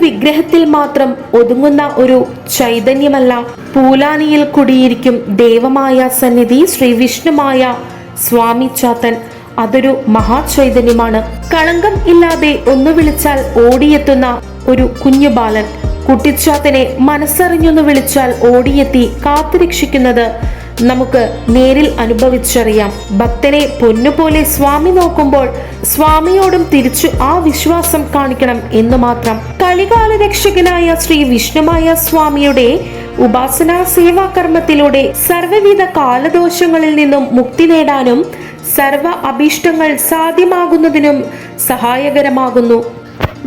വിഗ്രഹത്തിൽ മാത്രം ഒതുങ്ങുന്ന ഒരു ചൈതന്യമല്ല. പൂലാനിയിൽ കുടിയിരിക്കും ദേവമായ സന്നിധി ശ്രീ വിഷ്ണുമായ സ്വാമി ചാത്തൻ. അതൊരു മഹാചൈതന്യമാണ്. കളങ്കം ഇല്ലാതെ ഒന്ന് വിളിച്ചാൽ ഓടിയെത്തുന്ന ഒരു കുഞ്ഞു ബാലൻ. കുട്ടിച്ചാത്തനെ മനസ്സറിഞ്ഞൊന്ന് വിളിച്ചാൽ ഓടിയെത്തി കാത്തുരക്ഷിക്കുന്നത് നമുക്ക് നേരിൽ അനുഭവിച്ചറിയാം. ഭക്തനെ പൊന്നുപോലെ സ്വാമി നോക്കുമ്പോൾ സ്വാമിയോടും തിരിച്ചു ആ വിശ്വാസം കാണിക്കണം എന്ന് മാത്രം. കലികാല രക്ഷകനായ ശ്രീ വിഷ്ണുമായ സ്വാമിയുടെ ഉപാസനാ സേവാകർമ്മത്തിലൂടെ സർവ്വവിധ കാലദോഷങ്ങളിൽ നിന്നും മുക്തി നേടാനും സർവ അഭീഷ്ടങ്ങൾ സാധ്യമാകുന്നതിനും സഹായകരമാകുന്നു.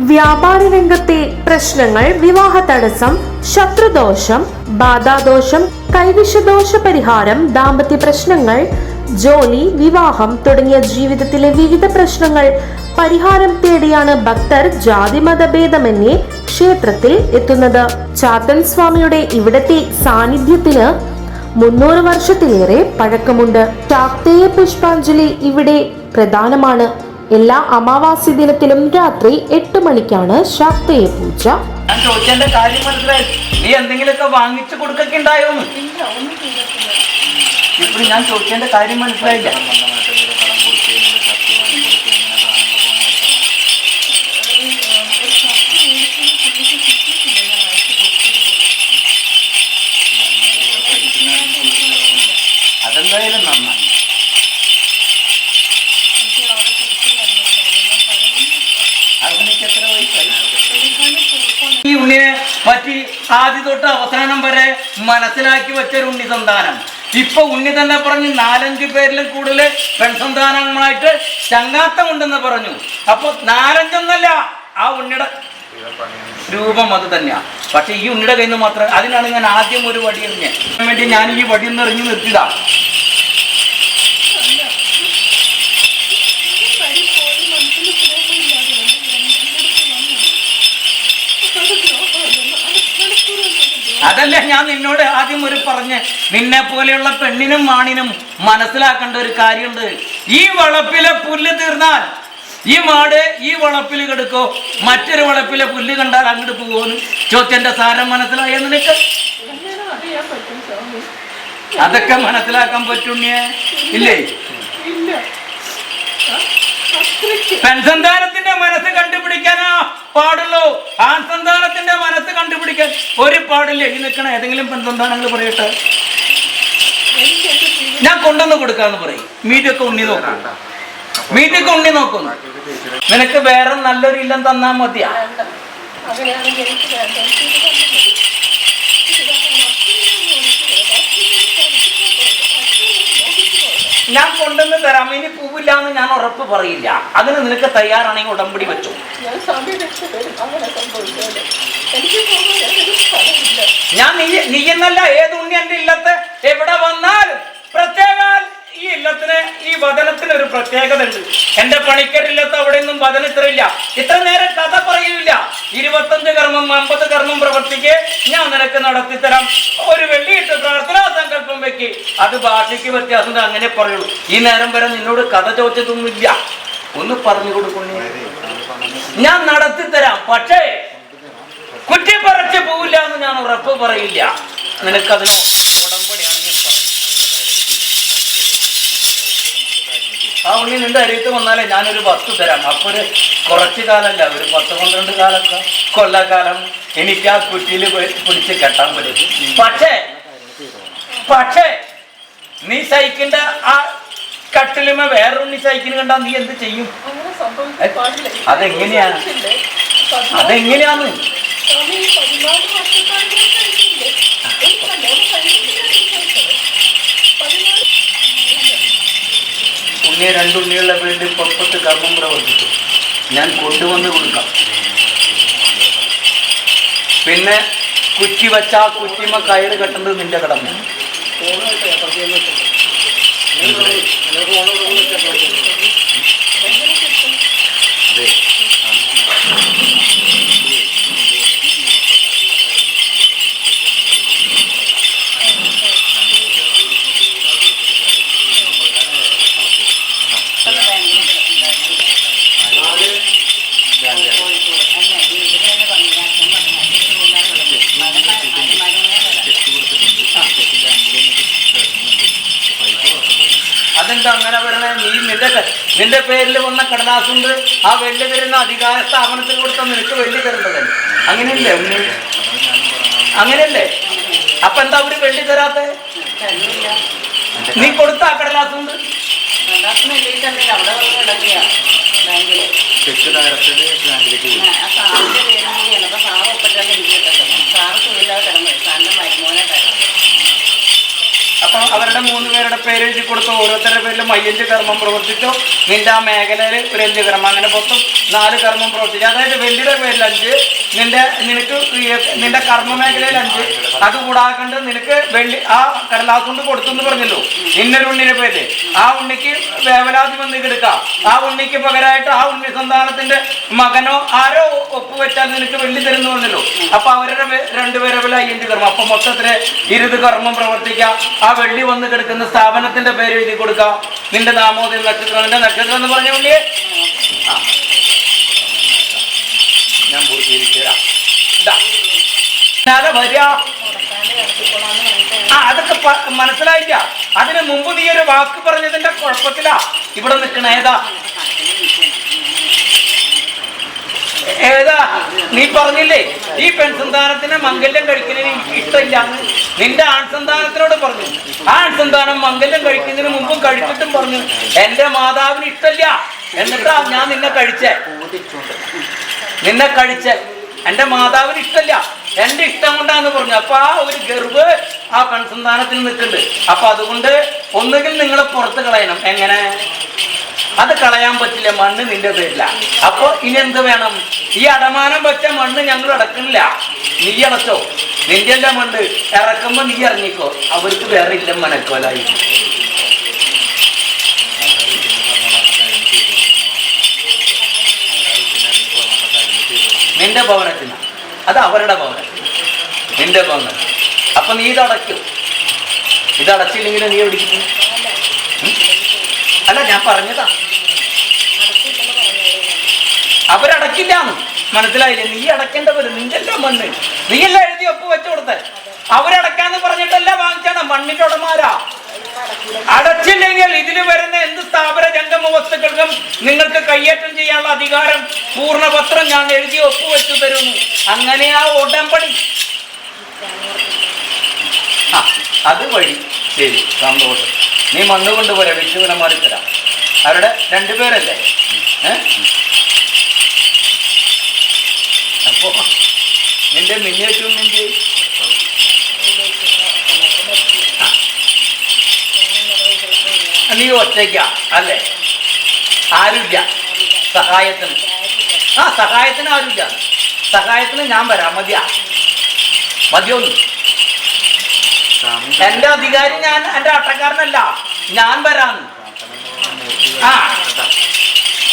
വ്യാപാര രംഗത്തെ പ്രശ്നങ്ങൾ, വിവാഹ തടസ്സം, ശത്രുദോഷം, ബാധാദോഷം, കൈവിഷദോഷ പരിഹാരം, ദാമ്പത്യ പ്രശ്നങ്ങൾ, ജോലി, വിവാഹം തുടങ്ങിയ ജീവിതത്തിലെ വിവിധ പ്രശ്നങ്ങൾ പരിഹാരം തേടിയാണ് ഭക്തർ ജാതിമത ഭേദമന്യേ ക്ഷേത്രത്തിൽ എത്തുന്നത്. ചാത്തൻ സ്വാമിയുടെ ഇവിടത്തെ സാന്നിധ്യത്തിന് 300 വർഷത്തിലേറെ പഴക്കമുണ്ട്. ശാക്തേയ പുഷ്പാഞ്ജലി ഇവിടെ പ്രധാനമാണ്. എല്ലാ അമാവാസി ദിനത്തിലും രാത്രി 8 മണിക്കാണ് ശാക്തേയ പൂജ. ഞാൻ ചോദിച്ചതിന്റെ കാര്യം മനസ്സിലായി. നീ എന്തെങ്കിലുമൊക്കെ വാങ്ങിച്ചു കൊടുക്കൊക്കെ ഉണ്ടായോന്ന്? ഇപ്പോൾ ഞാൻ ചോദിച്ചതിന്റെ കാര്യം മനസ്സിലായില്ല. അതെന്തായാലും നന്നായി. ഈ ഉണ്ണിനെ പറ്റി ആദ്യ തൊട്ട് അവസാനം വരെ മനസ്സിലാക്കി വെച്ചൊരു ഉണ്ണി സന്താനം. ഇപ്പൊ ഉണ്ണി തന്നെ പറഞ്ഞു 4-5 പേരിലും കൂടുതൽ പെൺസന്താനങ്ങളായിട്ട് ചങ്ങാത്തമുണ്ടെന്ന് പറഞ്ഞു. അപ്പൊ 4-5 ആ ഉണ്ണിയുടെ രൂപം അത് തന്നെയാ. പക്ഷെ ഈ ഉണ്ണിയുടെ കയ്യിൽ നിന്ന് മാത്രം. അതിനാണ് ഞാൻ ആദ്യം ഒരു വടി എറിഞ്ഞ് വേണ്ടി ഞാൻ ഈ വടി ഒന്ന് എറിഞ്ഞു നിർത്തിയതാ. അതല്ല ഞാൻ നിന്നോട് ആദ്യം ഒരു പറഞ്ഞ്, നിന്നെ പോലെയുള്ള പെണ്ണിനും ആണിനും മനസ്സിലാക്കേണ്ട ഒരു കാര്യമുണ്ട്. ഈ വളപ്പിലെ പുല്ല് തീർന്നാൽ ഈ മാട് ഈ വളപ്പിൽ കിടക്കോ, മറ്റൊരു വളപ്പിലെ പുല്ല് കണ്ടാൽ അങ്ങോട്ട് പോകുമെന്ന് ചോദ്യന്റെ സാരം മനസ്സിലായ നിനക്ക്? അതൊക്കെ മനസ്സിലാക്കാൻ പറ്റുണ്ണിയേ ഇല്ലേ? പെൺസന്താനത്തിന്റെ മനസ്സ് കണ്ടുപിടിക്കാനാ പാടുള്ളൂ. ആൺസന്താനത്തിന്റെ മനസ്സ് കണ്ടുപിടിക്കാൻ ഒരു പാടില്ല. ഈ നിൽക്കണ ഏതെങ്കിലും പെൺസന്താനങ്ങൾ പറയട്ടെ, ഞാൻ കൊണ്ടുവന്ന് കൊടുക്കാന്ന് പറയും. മീറ്റൊക്കെ ഉണ്ണി നോക്കും, മീറ്റൊക്കെ ഉണ്ണി നോക്കുന്നു. നിനക്ക് വേറെ നല്ലൊരു ഇല്ലം തന്നാ മതിയാ? ഞാൻ കൊണ്ടുവന്ന് തരാം. ഇനി പൂവില്ലാന്ന് ഞാൻ ഉറപ്പ് പറയില്ല. അതിന് നിനക്ക് തയ്യാറാണെങ്കിൽ ഉടമ്പടി വെച്ചു. ഞാൻ നീ എന്നല്ല, ഏത് ഉണ്ണി എന്റെ ഇല്ലത്ത് എവിടെ വന്നാലും പ്രത്യേക ഈ ഇല്ലത്തിന് ഈ വചനത്തിന് ഒരു പ്രത്യേകത ഉണ്ട്. എന്റെ പണിക്കരില്ലത്ത് അവിടെ ഒന്നും വചനം ഇത്രയില്ല. ഇത്ര നേരം കഥ പറയൂല. 25 കർമ്മം 50 കർമ്മം പ്രവർത്തിക്ക് ഞാൻ നിനക്ക് നടത്തിത്തരാം. ഒരു വെള്ളിയിട്ട് പ്രാർത്ഥനാ സങ്കല്പം വെക്ക്. അത് ഭാഷയ്ക്ക് വ്യത്യാസം, അങ്ങനെ പറയുള്ളൂ. ഈ നേരം വരെ നിന്നോട് കഥ ചോദിച്ചതൊന്നുമില്ല. ഒന്ന് പറഞ്ഞു കൊടുക്കുന്നു, ഞാൻ നടത്തിത്തരാം. പക്ഷേ കുറ്റിപ്പറച്ച് പോവില്ല എന്ന് ഞാൻ ഉറപ്പ് പറയില്ല. നിനക്കതിന് ഉടമ്പടിയാണെങ്കിൽ ആ ഉണ്ണി നിന്റെ അരിയത്ത് വന്നാലേ ഞാനൊരു 10 തരാം. അപ്പൊ ഒരു കുറച്ചു കാലല്ല, ഒരു 10-12 കാലൊക്കെ കൊല്ലക്കാലം എനിക്ക് ആ കുറ്റിയിൽ പിടിച്ച് കെട്ടാൻ പറ്റും. പക്ഷേ നീ സൈക്കിളിന്റെ ആ കട്ടിലുമേ വേറൊരു സൈക്കിൾ കണ്ടാ നീ എന്ത് ചെയ്യും? അതെങ്ങനെയാന്ന് ഉണ്ണിയെ 2 ഉണ്ണികളുടെ വേണ്ടി പുറപ്പെട്ട് കർമ്മം പ്രവർത്തിച്ചു. ഞാൻ കൊണ്ടുവന്ന് കൊടുക്കാം. പിന്നെ കുറ്റി വെച്ച ആ കുറ്റിമ കയറ് കെട്ടേണ്ടത് നിന്റെ കടമ. എന്താ അങ്ങനെ വരണേ? നീ നിന്റെ പേരിൽ വന്ന കടലാസുണ്ട്, ആ വെള്ളി തരുന്ന അധികാര സ്ഥാപനത്തിൽ കൊടുത്ത നിനക്ക് വെള്ളി തരേണ്ടതല്ലേ? അങ്ങനെയല്ലേ ഉണ്ണി? അങ്ങനെയല്ലേ? അപ്പൊ എന്താ അവര് വെള്ളി തരാത്ത? നീ കൊടുത്ത ആ കടലാസുണ്ട് അപ്പൊ അവരുടെ 3 പേരുടെ പേര് എഴുതി കൊടുത്തു. ഓരോരുത്തരുടെ പേരിലും 5 കർമ്മം പ്രവർത്തിച്ചു. നിന്റെ ആ മേഖലയിൽ ഒരു 5 കർമ്മം, അങ്ങനെ മൊത്തം 4 കർമ്മം പ്രവർത്തിച്ചു. അതായത് വെള്ളിയുടെ പേരിൽ 5, നിനക്ക് നിന്റെ കർമ്മ മേഖലയിൽ 5, അതുകൂടാണ്ട് നിനക്ക് വെള്ളി ആ കടലാസ് കൊണ്ട് കൊടുത്തു എന്ന് പറഞ്ഞല്ലോ. ഇന്നൊരു ഉണ്ണിന്റെ പേര്, ആ ഉണ്ണിക്ക് വേവലാതി വന്ന് എടുക്കാം. ആ ഉണ്ണിക്ക് പകരമായിട്ട് ആ ഉണ്ണി സന്താനത്തിന്റെ മകനോ ആരോ ഒപ്പുവെച്ചാൽ നിനക്ക് വെള്ളി തരുന്നു പറഞ്ഞല്ലോ. അപ്പൊ അവരുടെ 2 പേരെ പേരിൽ 5 കർമ്മം, അപ്പൊ മൊത്തത്തില് 20 കർമ്മം പ്രവർത്തിക്കാം. ആ വെള്ളി വന്ന് കിടക്കുന്ന സ്ഥാപനത്തിന്റെ പേര് എഴുതി കൊടുക്കാം. നിന്റെ നാമോദയ നക്ഷത്രം, നിന്റെ നക്ഷത്രം എന്ന് പറഞ്ഞ ഉള്ളിയെ ഞാൻ വരിക. അതൊക്കെ മനസ്സിലായില്ല. അതിന് മുമ്പ് നീ ഒരു വാക്ക് പറഞ്ഞതിന്റെ കുഴപ്പത്തിലാ ഇവിടെ നിൽക്കണ. ഏതാ നീ പറഞ്ഞില്ലേ ഈ പെൺസന്താനത്തിന് മംഗല്യം കഴിക്കുന്നതിന് എനിക്ക് ഇഷ്ടമില്ല. നിന്റെ ആൺസന്താനത്തിനോട് പറഞ്ഞു. ആൺസന്താനം മംഗല്യം കഴിക്കുന്നതിന് മുമ്പും കഴിച്ചിട്ടും പറഞ്ഞു എന്റെ മാതാവിന് ഇഷ്ടമില്ല. എന്നിട്ടാ ഞാൻ നിന്നെ കഴിച്ചേ. എന്റെ മാതാവിന് ഇഷ്ടമില്ല, എന്റെ ഇഷ്ടം കൊണ്ടാന്ന് പറഞ്ഞു. അപ്പൊ ആ ഒരു ഗർവ് ആ പെൺസന്താനത്തിന് നിൽക്കുന്നുണ്ട്. അപ്പൊ അതുകൊണ്ട് ഒന്നുകിൽ നിങ്ങളെ പുറത്ത് കളയണം. എങ്ങനെ? അത് കളയാൻ പറ്റില്ല, മണ്ണ് നിന്റെ പേരില്ല. അപ്പൊ ഇനി എന്ത് വേണം? ഈ അടമാനം വെച്ച മണ്ണ് ഞങ്ങൾ അടക്കണില്ല, നീ അടച്ചോ. നിന്റെ എല്ലാം മണ്ണ് ഇറക്കുമ്പോ നീ ഇറങ്ങിക്കോ. അവർക്ക് വേറെ ഇല്ല മനക്കോലായി. നിന്റെ ഭവനത്തിന്, അത് അവരുടെ ഭവനത്തിന്, നിന്റെ ഭവനം. അപ്പൊ നീ ഇതടയ്ക്കും. ഇതടച്ചില്ലെങ്കിൽ നീ എവിടിക്കും? അല്ല, ഞാൻ പറഞ്ഞതാ, അവരടക്കില്ലാന്ന്. മനസ്സിലായില്ലേ? നീ അടക്കേണ്ടവര് നിന്റെ എല്ലാം മണ്ണ്, നീയെല്ലാം എഴുതി ഒപ്പ് വെച്ചു കൊടുത്തേ. അവരടക്കാന്ന് പറഞ്ഞിട്ടല്ല വാങ്ങിച്ചാണ്, മണ്ണിന്റെ ഉടമാരാ. അടച്ചില്ലെങ്കിൽ ഇതിൽ വരുന്ന എന്ത് സ്ഥാപന ജംഗമ വസ്തുക്കൾക്കും നിങ്ങൾക്ക് കയ്യേറ്റം ചെയ്യാനുള്ള അധികാരം പൂർണ്ണപത്രം ഞാൻ എഴുതി ഒപ്പുവെച്ചു തരുന്നു. അങ്ങനെ ആ ഉടമ്പടി അത് വഴി. ശരി, സന്തോഷം. നീ മണ്ണ് കൊണ്ടുപോരാ, വിഷുവിനെ മാറിത്തരാം. അവരുടെ 2 പേരല്ലേ? അപ്പോ നിന്റെ മിനിയേറ്റും നിന്റെ നീ ഒറ്റയ്ക്ക അല്ലേ? ആരുമില്ല സഹായത്തിന്. സഹായത്തിന് ആരുമില്ല. സഹായത്തിന് ഞാൻ വരാം. മതിയൊന്നും. എന്റെ അധികാരി ഞാൻ, എന്റെ അട്ടക്കാരനല്ല, ഞാൻ വരാന്ന്.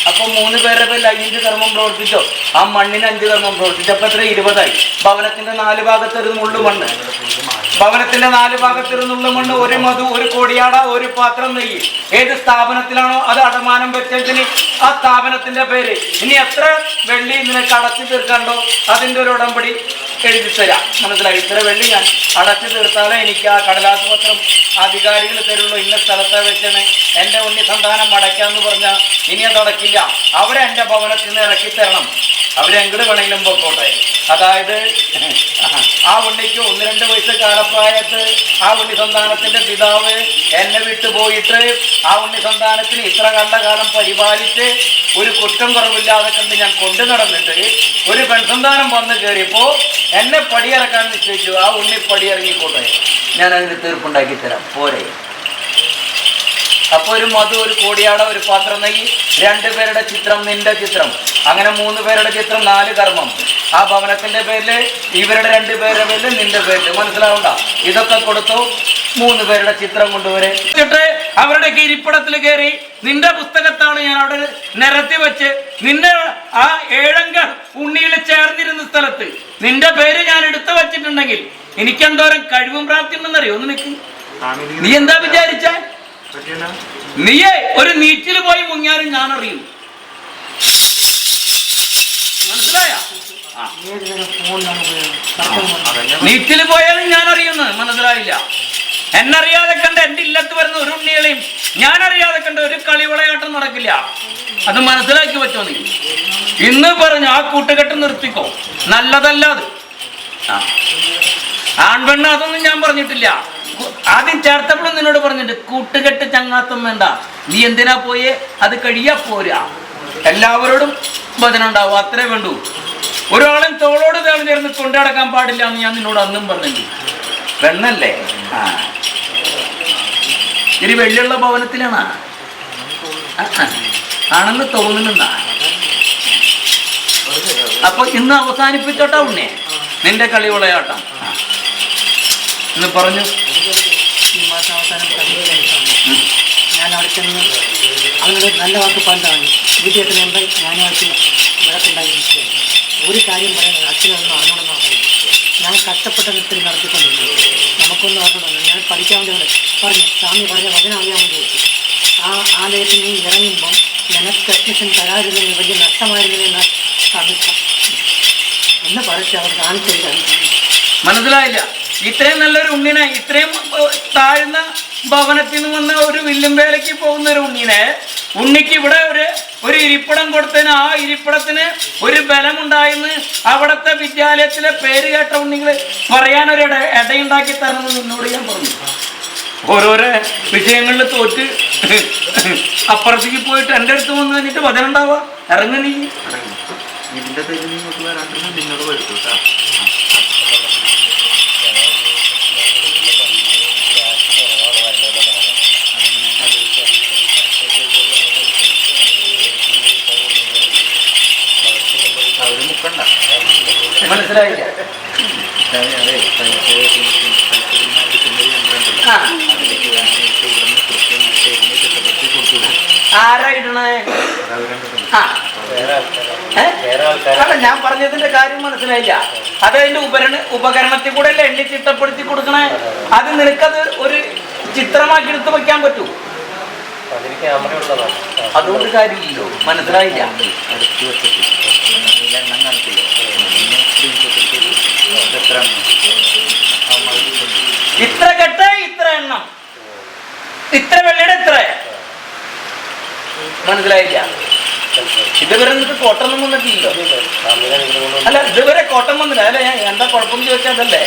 അപ്പൊ 3 പേരുടെ പേരിൽ 5 കർമ്മം പ്രവർത്തിച്ചോ. ആ മണ്ണിന് 5 കർമ്മം പ്രവർത്തിച്ചു. അപ്പൊ എത്ര? 20ആയി. ഭവനത്തിന്റെ 4 ഭാഗത്തൊരു നുള്ളു മണ്ണ്. ഭവനത്തിന്റെ 4 ഭാഗത്തിരുന്നുള്ള മണ്ണ്, ഒരു മധു, ഒരു കോടിയാട, ഒരു പാത്രം നെയ്യ്. ഏത് സ്ഥാപനത്തിലാണോ അത് അടമാനം വെച്ചതിന് ആ സ്ഥാപനത്തിന്റെ പേര്. ഇനി എത്ര വെള്ളി നിനക്ക് അടച്ചു തീർക്കണ്ടോ അതിന്റെ ഒരു ഉടമ്പടി എഴുതി തരാം. മനസ്സിലായി? ഇത്ര വെള്ളി ഞാൻ അടച്ചു തീർത്താലേ എനിക്ക് ആ കടലാസ് പത്രം അധികാരികൾ തരുള്ളൂ. ഇന്ന സ്ഥലത്തെ വെച്ചാണ് എന്റെ ഉണ്ണി സന്താനം അടയ്ക്കാന്ന് പറഞ്ഞാൽ ഇനി അത് അടക്കില്ല. അവരെ എന്റെ ഭവനത്തിൽ നിന്ന് ഇറക്കി തരണം. അവരെങ്ങോട്ട് വേണമെങ്കിലും പൊക്കോട്ടെ. അതായത് ആ ഉണ്ണിക്ക് 1-2 വയസ്സ് കാലപ്രായത്ത് ആ ഉണ്ണി സന്താനത്തിന്റെ പിതാവ് എന്നെ വിട്ടുപോയിട്ട് ആ ഉണ്ണി സന്താനത്തിന് ഇത്ര കാലം പരിപാലിച്ച് ഒരു കുറ്റം കുറവില്ലാതെ കണ്ട് ഞാൻ കൊണ്ടു നടന്നിട്ട് ഒരു പെൺസന്താനം വന്ന് കയറിയപ്പോ എന്നെ പടിയിറക്കാൻ നിശ്ചയിച്ചു. ആ ഉണ്ണി പടിയിറങ്ങിക്കോട്ടെ, ഞാൻ അതിന് തീർപ്പുണ്ടാക്കി തരാം. പോരെ? അപ്പൊ ഒരു മധു, ഒരു കോടിയാട, ഒരു പാത്രം നെയ്യ്, 2 പേരുടെ ചിത്രം, നിന്റെ ചിത്രം, അങ്ങനെ 3 പേരുടെ ചിത്രം, 4 കർമ്മം. ആ ഭവനത്തിന്റെ പേരില്, ഇവരുടെ 2 പേരുടെ പേരില്, നിന്റെ പേരില്. മനസ്സിലാവണ്ട? ഇതൊക്കെ കൊടുത്തു. 3 പേരുടെ ചിത്രം കൊണ്ടുവരെ അവരുടെ ഇരിപ്പിടത്തിൽ കയറി നിന്റെ പുസ്തകത്താണ് ഞാൻ അവിടെ നിരത്തി വെച്ച് നിന്നെ ആ 7 ഉണ്ണിയിൽ ചേർന്നിരുന്ന സ്ഥലത്ത് നിന്റെ പേര് ഞാൻ എടുത്തു വെച്ചിട്ടുണ്ടെങ്കിൽ എനിക്കെന്തോരം കഴിവും പ്രാപ്തി ഉണ്ടെന്നറിയോ? ഒന്ന് നിൽക്കും. നീ എന്താ വിചാരിച്ച? നീയെ ഒരു നീറ്റിൽ പോയി മുങ്ങിയാലും ഞാൻ അറിയും. മനസ്സിലായ? നീറ്റിൽ പോയാലും ഞാൻ അറിയുന്നു. മനസ്സിലായില്ല? എന്നറിയാതെ കണ്ട് എന്റെ ഇല്ലത്ത് വരുന്ന ഒരു ഉണ്ണികളെയും ഞാൻ അറിയാതെ കണ്ട് ഒരു കളിവിളയാട്ടം നടക്കില്ല. അത് മനസ്സിലാക്കി വെച്ചോ നീ. ഇന്ന് പറഞ്ഞു ആ കൂട്ടുകെട്ട് നിർത്തിക്കോ, നല്ലതല്ല അത്. ആൺപെണ്ണ് അതൊന്നും ഞാൻ പറഞ്ഞിട്ടില്ല. ആദ്യം ചേർത്തപ്പോഴും നിന്നോട് പറഞ്ഞിട്ട് കൂട്ടുകെട്ട് ചങ്ങാത്തം വേണ്ട, നീ എന്തിനാ പോയേ, അത് കഴിയാ പോരാ. എല്ലാവരോടും വചനുണ്ടാവും, അത്രേ വേണ്ടൂ. ഒരാളും തോളോട് തേള് ചേർന്ന് കൊണ്ടുനടക്കാൻ പാടില്ല എന്ന് ഞാൻ നിന്നോട് അന്നും പറഞ്ഞിട്ടുണ്ട്. പെണ്ണല്ലേ? ഇനി വെള്ളിയുള്ള ഭവനത്തിലാണ് ആണെന്ന് തോന്നുന്നുണ്ടാ. അപ്പൊ ഇന്ന് അവസാനിപ്പിച്ചോട്ടാ ഉണ്ണേ നിന്റെ കളി വിളയാട്ടം. എന്ന് പറഞ്ഞു. ഈ മാസം അവസാനം ഞാൻ അവിടെ ചെന്ന് അവനോട് നല്ല വാക്ക് പറഞ്ഞാണ്. വീട്ടിൽ എത്തുമ്പോൾ ഞാനുമായിട്ട് വഴക്കുണ്ടായിരിക്കുകയാണ്. ഒരു കാര്യം പറയുന്നത് അച്ഛനൊന്നും അറിഞ്ഞോളെന്നാണ് പറയുന്നത്. ഞാൻ കഷ്ടപ്പെട്ട നിൽക്കൽ നടത്തിക്കൊണ്ടിരുന്നു. നമുക്കൊന്നും അറിഞ്ഞോളൂ. ഞാൻ പഠിക്കാൻ വേണ്ടി പറഞ്ഞു. സ്വാമി പറഞ്ഞ വചനറിയാമെന്ന് ചോദിച്ചു. ആ ആലയത്തിൽ നീ ഇറങ്ങുമ്പം നിനക്ക് അഡ്മിഷൻ തരാതിരുന്നെങ്കിൽ വലിയ നഷ്ടമായിരുന്നില്ലെന്ന് സാധിക്കാം എന്ന് പറഞ്ഞ് അവർ കാണിച്ചു തരാൻ. മനസ്സിലായില്ല? ഇത്രയും നല്ലൊരു ഉണ്ണിനെ, ഇത്രയും താഴ്ന്ന ഭവനത്തിൽ നിന്ന് വന്ന ഒരു വില്ലും വേലയ്ക്ക് പോകുന്ന ഒരു ഉണ്ണിനെ, ഉണ്ണിക്ക് ഇവിടെ ഒരു ഇരിപ്പിടം കൊടുത്തതിന് ആ ഇരിപ്പിടത്തിന് ഒരു ബലമുണ്ടായെന്ന് അവിടുത്തെ വിദ്യാലയത്തിലെ പേര് കേട്ട ഉണ്ണികൾ പറയാനൊരു ഇടയുണ്ടാക്കി തരണമെന്ന് നിന്നോട് ഞാൻ പറഞ്ഞു. ഓരോരോ വിഷയങ്ങളിൽ തോറ്റ് അപ്പുറത്തേക്ക് പോയിട്ട് എൻ്റെ അടുത്ത് വന്ന് കഴിഞ്ഞിട്ട് വചനം ഉണ്ടാവുക. ഇറങ്ങി നീ. ഇതിന്റെ പേര് നിങ്ങൾക്ക് വരാണ്ടെന്ന് നിന്നോട് വരുത്തു കേട്ടോ. മനസ്സിലായില്ല? ആരാ ഇടണേ? അല്ല, ഞാൻ പറഞ്ഞതിന്റെ കാര്യം മനസ്സിലായില്ല. അത് അതിന്റെ ഉപകരണത്തിൽ കൂടെ അല്ലേ എണ്ണി ചിട്ടപ്പെടുത്തി കൊടുക്കണേ. അത് നിനക്കത് ഒരു ചിത്രമാക്കി എടുത്ത് വെക്കാൻ പറ്റൂ. അതുകൊണ്ട് കാര്യമില്ലല്ലോ. മനസ്സിലായില്ല? ഇത്ര കെട്ട്, ഇത്ര എണ്ണം, ഇത്ര വെള്ളിയുടെ ഇത്ര. മനസ്സിലായില്ല? ഇതുവരെ നിനക്ക് കോട്ടൊന്നും വന്നിട്ടില്ലല്ലോ. അല്ല, ഇതുവരെ കോട്ടം വന്നില്ല. അല്ല, ഞാൻ എന്താ കുഴപ്പം ചോദിച്ചാൽ അതല്ലേ.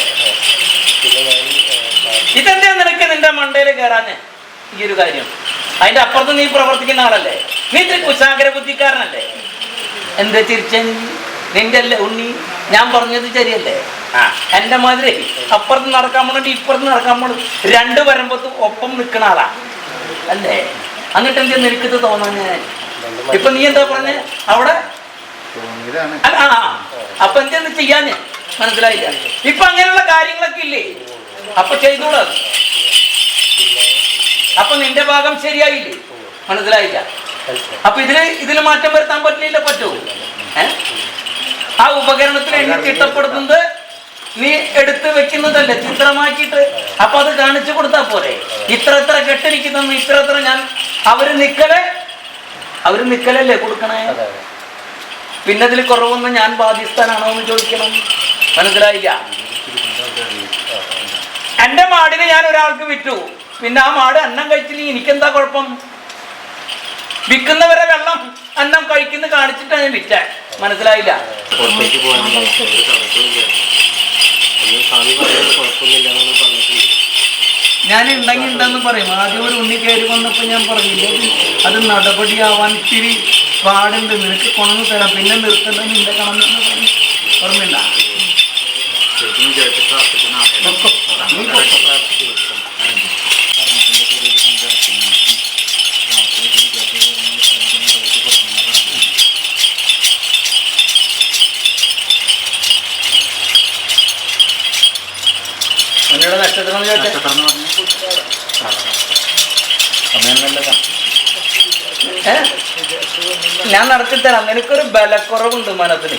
ഇതെന്താ നിനക്ക് നിന്റെ മണ്ടയിൽ കയറാന് ഈ ഒരു കാര്യം? അതിന്റെ അപ്പുറത്ത് നീ പ്രവർത്തിക്കുന്ന ആളല്ലേ. നീ ഇത്തിരി കുശാഗ്ര ബുദ്ധിക്കാരനല്ലേ. എന്താ ചിരിച്ച നിന്റെ അല്ലേ ഉണ്ണി? ഞാൻ പറഞ്ഞത് ശരിയല്ലേ? എന്റെ മാതിരി അപ്പുറത്ത് നടക്കാൻ പോണി ഇപ്പുറത്ത് നടക്കാൻ പോണു രണ്ട് വരുമ്പത്തും ഒപ്പം നിൽക്കണ ആളാ അല്ലേ? എന്നിട്ട് എന്താ നിനക്കിത് തോന്നാന്? ഇപ്പൊ നീ എന്താ പറഞ്ഞ അവിടെ? അല്ല, അപ്പൊ എന്തെന്ന് ചെയ്യാന്? മനസ്സിലായില്ല? ഇപ്പൊ അങ്ങനെയുള്ള കാര്യങ്ങളൊക്കെ ഇല്ലേ? അപ്പൊ ചെയ്തോളൂ. അപ്പൊ നിന്റെ ഭാഗം ശരിയായില്ലേ? മനസ്സിലായില്ല? അപ്പൊ ഇതില് മാറ്റം വരുത്താൻ പറ്റില്ല. പറ്റൂ? ആ ഉപകരണത്തിൽ എണ്ണി ചിട്ടപ്പെടുത്തുന്നത് നീ എടുത്ത് വെക്കുന്നതല്ലേ, ചിത്രമാക്കിയിട്ട്. അപ്പൊ അത് കാണിച്ചു കൊടുത്താ പോരെ. ഇത്ര ഇത്ര കെട്ടിരിക്കുന്ന ഇത്ര ഇത്ര ഞാൻ അവര് നിക്കലല്ലേ കൊടുക്കണേ. പിന്നെ അതിൽ കുറവൊന്നും ഞാൻ ബാധ്യസ്ഥനാണോ എന്ന് ചോദിക്കണം. മനസ്സിലായില്ല? എന്റെ മാടിനെ ഞാൻ ഒരാൾക്ക് വിറ്റു. പിന്നെ ആ മാട് അന്നം കഴിച്ചില്ലെങ്കിൽ എനിക്കെന്താ കുഴപ്പം? വിൽക്കുന്നവരെ വെള്ളം അന്നം കഴിക്കുന്ന കാണിച്ചിട്ടാണ് ഞാൻ വിറ്റ. മനസ്സിലായില്ല? ഞാൻ ഉണ്ടെന്ന് പറയും. ആദ്യം ഒരു ഉണ്ണി കയറി വന്നപ്പോ ഞാൻ പറഞ്ഞില്ല, അത് നടപടിയാവാൻ ഇത്തിരി പാടുണ്ട്, നിനക്ക് കൊണ്ടു തരാം, പിന്നെ നിർത്തണ്ട നിന്റെ കണമെന്ന് പറഞ്ഞു. ഓർമ്മയില്ല? ഉണ്ണിയുടെ നക്ഷത്രം ഞാൻ നടത്തിത്തരാം. നിനക്കൊരു ബലക്കുറവുണ്ട് മനസ്സിന്,